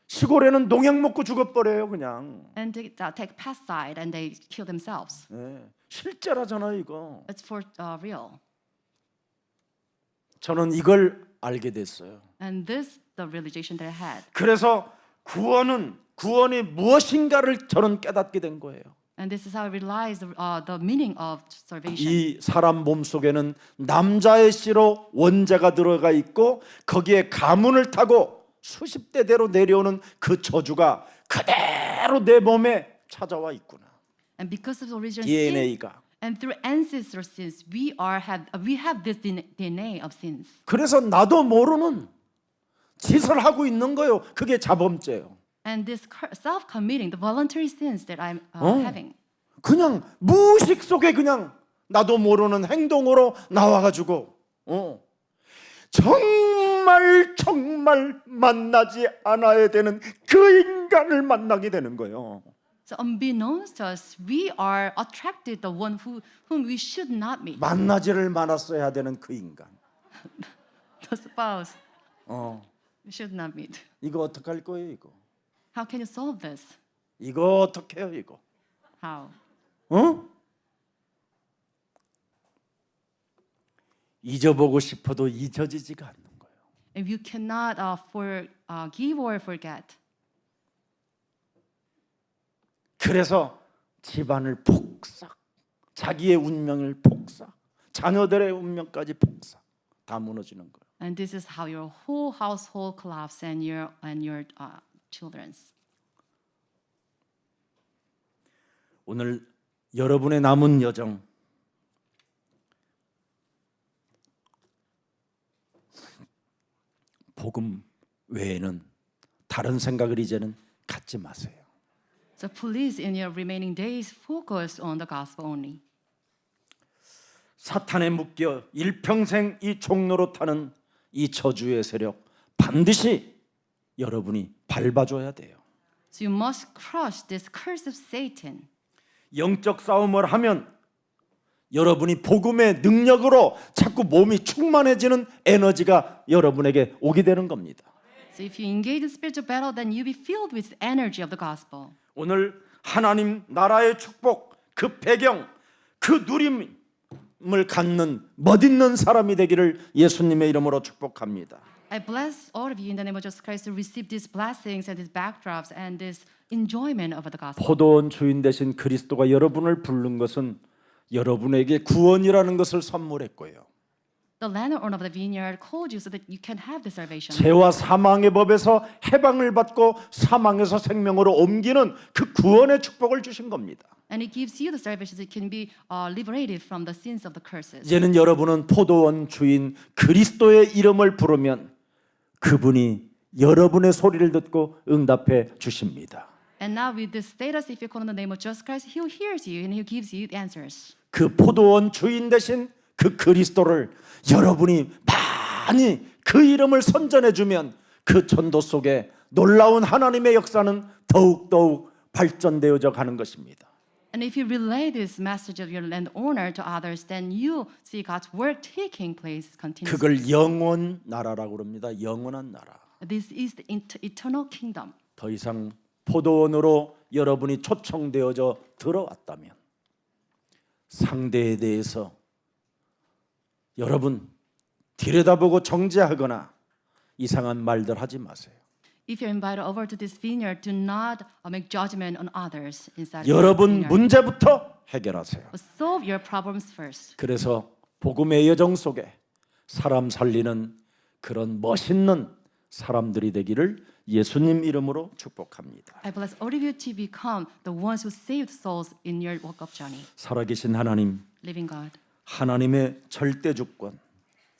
Speaker 1: 시골에는 농약 먹고 죽어버려요 그냥.
Speaker 2: And they take pesticide and they kill themselves.
Speaker 1: 네, 실제라잖아요 이거.
Speaker 2: It's for real.
Speaker 1: 저는 이걸 알게 됐어요.
Speaker 2: And this, the realization that I had.
Speaker 1: 그래서 구원이 무엇인가를 저는 깨닫게 된 거예요.
Speaker 2: And this is how I realized the meaning of salvation.
Speaker 1: 이 사람 몸 속에는 남자의 씨로 원죄가 들어가 있고 거기에 가문을 타고 수십 대대로 내려오는 그 저주가 그대로 내 몸에 찾아와 있구나.
Speaker 2: And because of the original sin,
Speaker 1: DNA가.
Speaker 2: and through ancestral sins, we have this DNA of sins.
Speaker 1: 그래서 나도 모르는 짓을 하고 있는 거예요. 그게 자범죄예요.
Speaker 2: And this self-committing, the voluntary sins that I'm having.
Speaker 1: 그냥 무의식 속에 그냥 나도 모르는 행동으로 나와가지고 정말 만나지 않아야 되는 그 인간을 만나게 되는 거예요.
Speaker 2: So unbeknownst to us, we are attracted the one whom we should not meet.
Speaker 1: 만나지를 말았어야 되는 그 인간.
Speaker 2: The spouse we should not meet.
Speaker 1: 이거 어떡할 거예요 이거?
Speaker 2: How can you solve this?
Speaker 1: 이거 어떡해요 이거?
Speaker 2: How?
Speaker 1: 잊어보고 싶어도 잊어지지가 않는 거예요.
Speaker 2: If you cannot forgive or forget.
Speaker 1: 그래서 집안을 폭삭, 자기의 운명을 폭삭, 자녀들의 운명까지 폭삭 다 무너지는 거예요.
Speaker 2: And this is how your whole household collapses and your children's.
Speaker 1: 오늘 여러분의 남은 여정 복음 외에는 다른 생각을 이제는 갖지 마세요.
Speaker 2: So please, in your remaining days, focus on the gospel only.
Speaker 1: 사탄에 묶여 일평생 이 종로로 타는 이 저주의 세력 반드시 여러분이 밟아줘야 돼요.
Speaker 2: So you must crush this curse of Satan.
Speaker 1: 영적 싸움을 하면 여러분이 복음의 능력으로 자꾸 몸이 충만해지는 에너지가 여러분에게 오게 되는 겁니다.
Speaker 2: So if you engage in spiritual battle, then you'll be filled with the energy of the gospel.
Speaker 1: 오늘 하나님 나라의 축복, 그 배경, 그 누림을 갖는 멋있는 사람이 되기를 예수님의 이름으로 축복합니다.
Speaker 2: I bless all of you in the name of Jesus Christ to receive these blessings and these backdrops and this enjoyment of the gospel.
Speaker 1: 포도원 주인 되신 그리스도가 여러분을 부른 것은 여러분에게 구원이라는 것을 선물했고요.
Speaker 2: The landowner of the vineyard called you so that you can have the salvation.
Speaker 1: 죄와 사망의 법에서 해방을 받고 사망에서 생명으로 옮기는 그 구원의 축복을 주신 겁니다.
Speaker 2: And it gives you the salvation so you can be liberated from the sins of the curses.
Speaker 1: 이제는 여러분은 포도원 주인 그리스도의 이름을 부르면 그분이 여러분의 소리를 듣고 응답해 주십니다.
Speaker 2: And now with this status, if you call on the name of Jesus Christ, He hears you and He gives you the answers.
Speaker 1: 그 포도원 주인 되신 그 그리스도를 여러분이 많이 그 이름을 선전해 주면 그 전도 속에 놀라운 하나님의 역사는 더욱더욱 발전되어져 가는 것입니다.
Speaker 2: And if you relay this message of your landowner to others, then you see God's work taking place continuously.
Speaker 1: 그걸 영원 나라라고 그럽니다. 영원한 나라.
Speaker 2: This is the eternal kingdom.
Speaker 1: 더 이상 포도원으로 여러분이 초청되어져 들어왔다면 상대에 대해서 여러분 들여다보고 정죄하거나 이상한 말들 하지 마세요.
Speaker 2: If you're invited over to this vineyard, do not make judgment on others inside the
Speaker 1: 여러분
Speaker 2: vineyard.
Speaker 1: 문제부터 해결하세요.
Speaker 2: But solve your problems first.
Speaker 1: 그래서 복음의 여정 속에 사람 살리는 그런 멋있는 사람들이 되기를 예수님 이름으로 축복합니다.
Speaker 2: I bless all of you to become the ones who saved souls in your walk-up journey.
Speaker 1: 살아계신 하나님,
Speaker 2: Living God,
Speaker 1: 하나님의 절대 주권,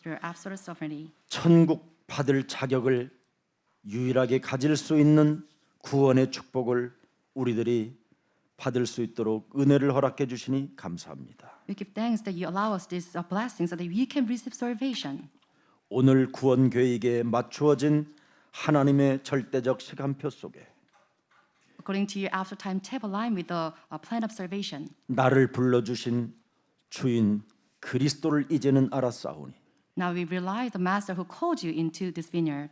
Speaker 2: your absolute sovereignty,
Speaker 1: 천국 받을 자격을 유일하게 가질 수 있는 구원의 축복을 우리들이 받을 수 있도록 은혜를 허락해 주시니 감사합니다.
Speaker 2: we give thanks that you allow us this blessing so that we can receive salvation.
Speaker 1: 오늘 구원 계획에 맞추어진 하나님의 절대적 시간표 속에
Speaker 2: According to your absolute timetable line with the plan of salvation,
Speaker 1: 나를 불러주신 주인 그리스도를 이제는 알았사오니
Speaker 2: now we realize the Master who called you into this vineyard.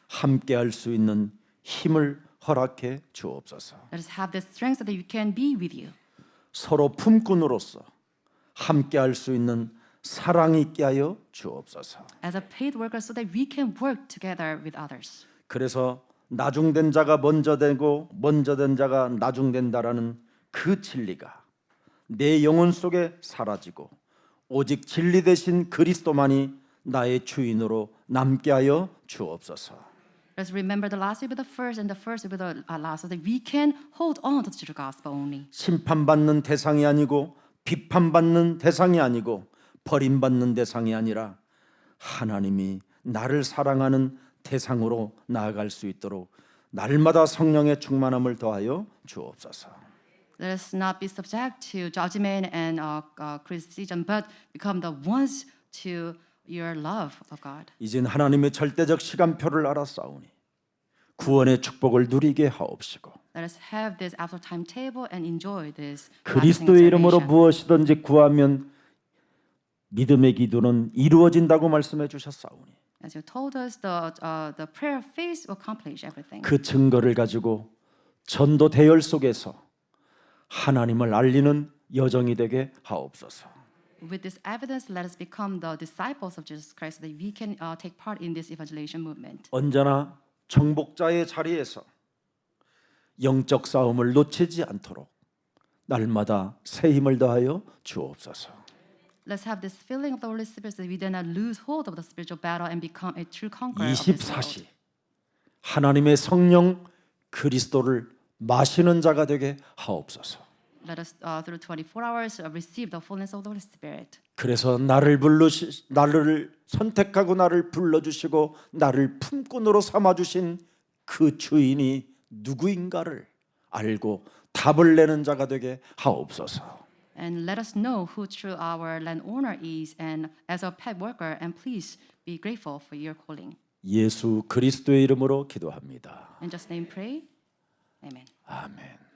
Speaker 1: 함께할 수 있는 힘을 허락해 주옵소서.
Speaker 2: Let us have the strength so that we can be with you.
Speaker 1: 서로 품꾼으로서 함께할 수 있는 사랑이 있게 하여 주옵소서.
Speaker 2: As a paid worker so that we can work together with others.
Speaker 1: 그래서 나중된 자가 먼저 되고 먼저 된 자가 나중된다라는 그 진리가 내 영혼 속에 사라지고 오직 진리 되신 그리스도만이 나의 주인으로 남게 하여 주옵소서.
Speaker 2: Let's remember the last will be the first and the first will be the last so that we can hold on to the true gospel only.
Speaker 1: 심판받는 대상이 아니고 비판받는 대상이 아니고 버림받는 대상이 아니라 하나님이 나를 사랑하는 대상으로 나아갈 수 있도록 날마다 성령의 충만함을 더하여 주옵소서.
Speaker 2: Let us not be subject to judgment and criticism, but become the ones to your love of God.
Speaker 1: 이젠 하나님의 절대적 시간표를 알았사오니 구원의 축복을 누리게 하옵시고
Speaker 2: Let us have this absolute timetable and enjoy this.
Speaker 1: 그리스도의 이름으로 무엇이든지 구하면 믿음의 기도는 이루어진다고 말씀해 주셨사오니
Speaker 2: As you told us, the prayer of faith will accomplish everything.
Speaker 1: 그 증거를 가지고 전도 대열 속에서 하나님을 알리는 여정이 되게 하옵소서.
Speaker 2: With this evidence, let us become the disciples of Jesus Christ so that we can take part in this evangelization movement.
Speaker 1: 언제나 정복자의 자리에서 영적 싸움을 놓치지 않도록 날마다 새 힘을 더하여 주옵소서.
Speaker 2: Let's have this feeling of the Holy Spirit so that we do not lose hold of the spiritual battle and become a true conqueror of this world.
Speaker 1: 24시 하나님의 성령 그리스도를 마시는 자가 되게 하옵소서.
Speaker 2: Let us through 24 hours receive the fullness of the Holy Spirit.
Speaker 1: 그래서 나를 선택하고 나를 불러주시고 나를 품꾼으로 삼아주신 그 주인이 누구인가를 알고 답을 내는 자가 되게 하옵소서.
Speaker 2: And let us know who true our landowner is, and as a pet worker, and please be grateful for your calling.
Speaker 1: 예수 그리스도의 이름으로 기도합니다.
Speaker 2: In just name pray. Amen.
Speaker 1: 아멘.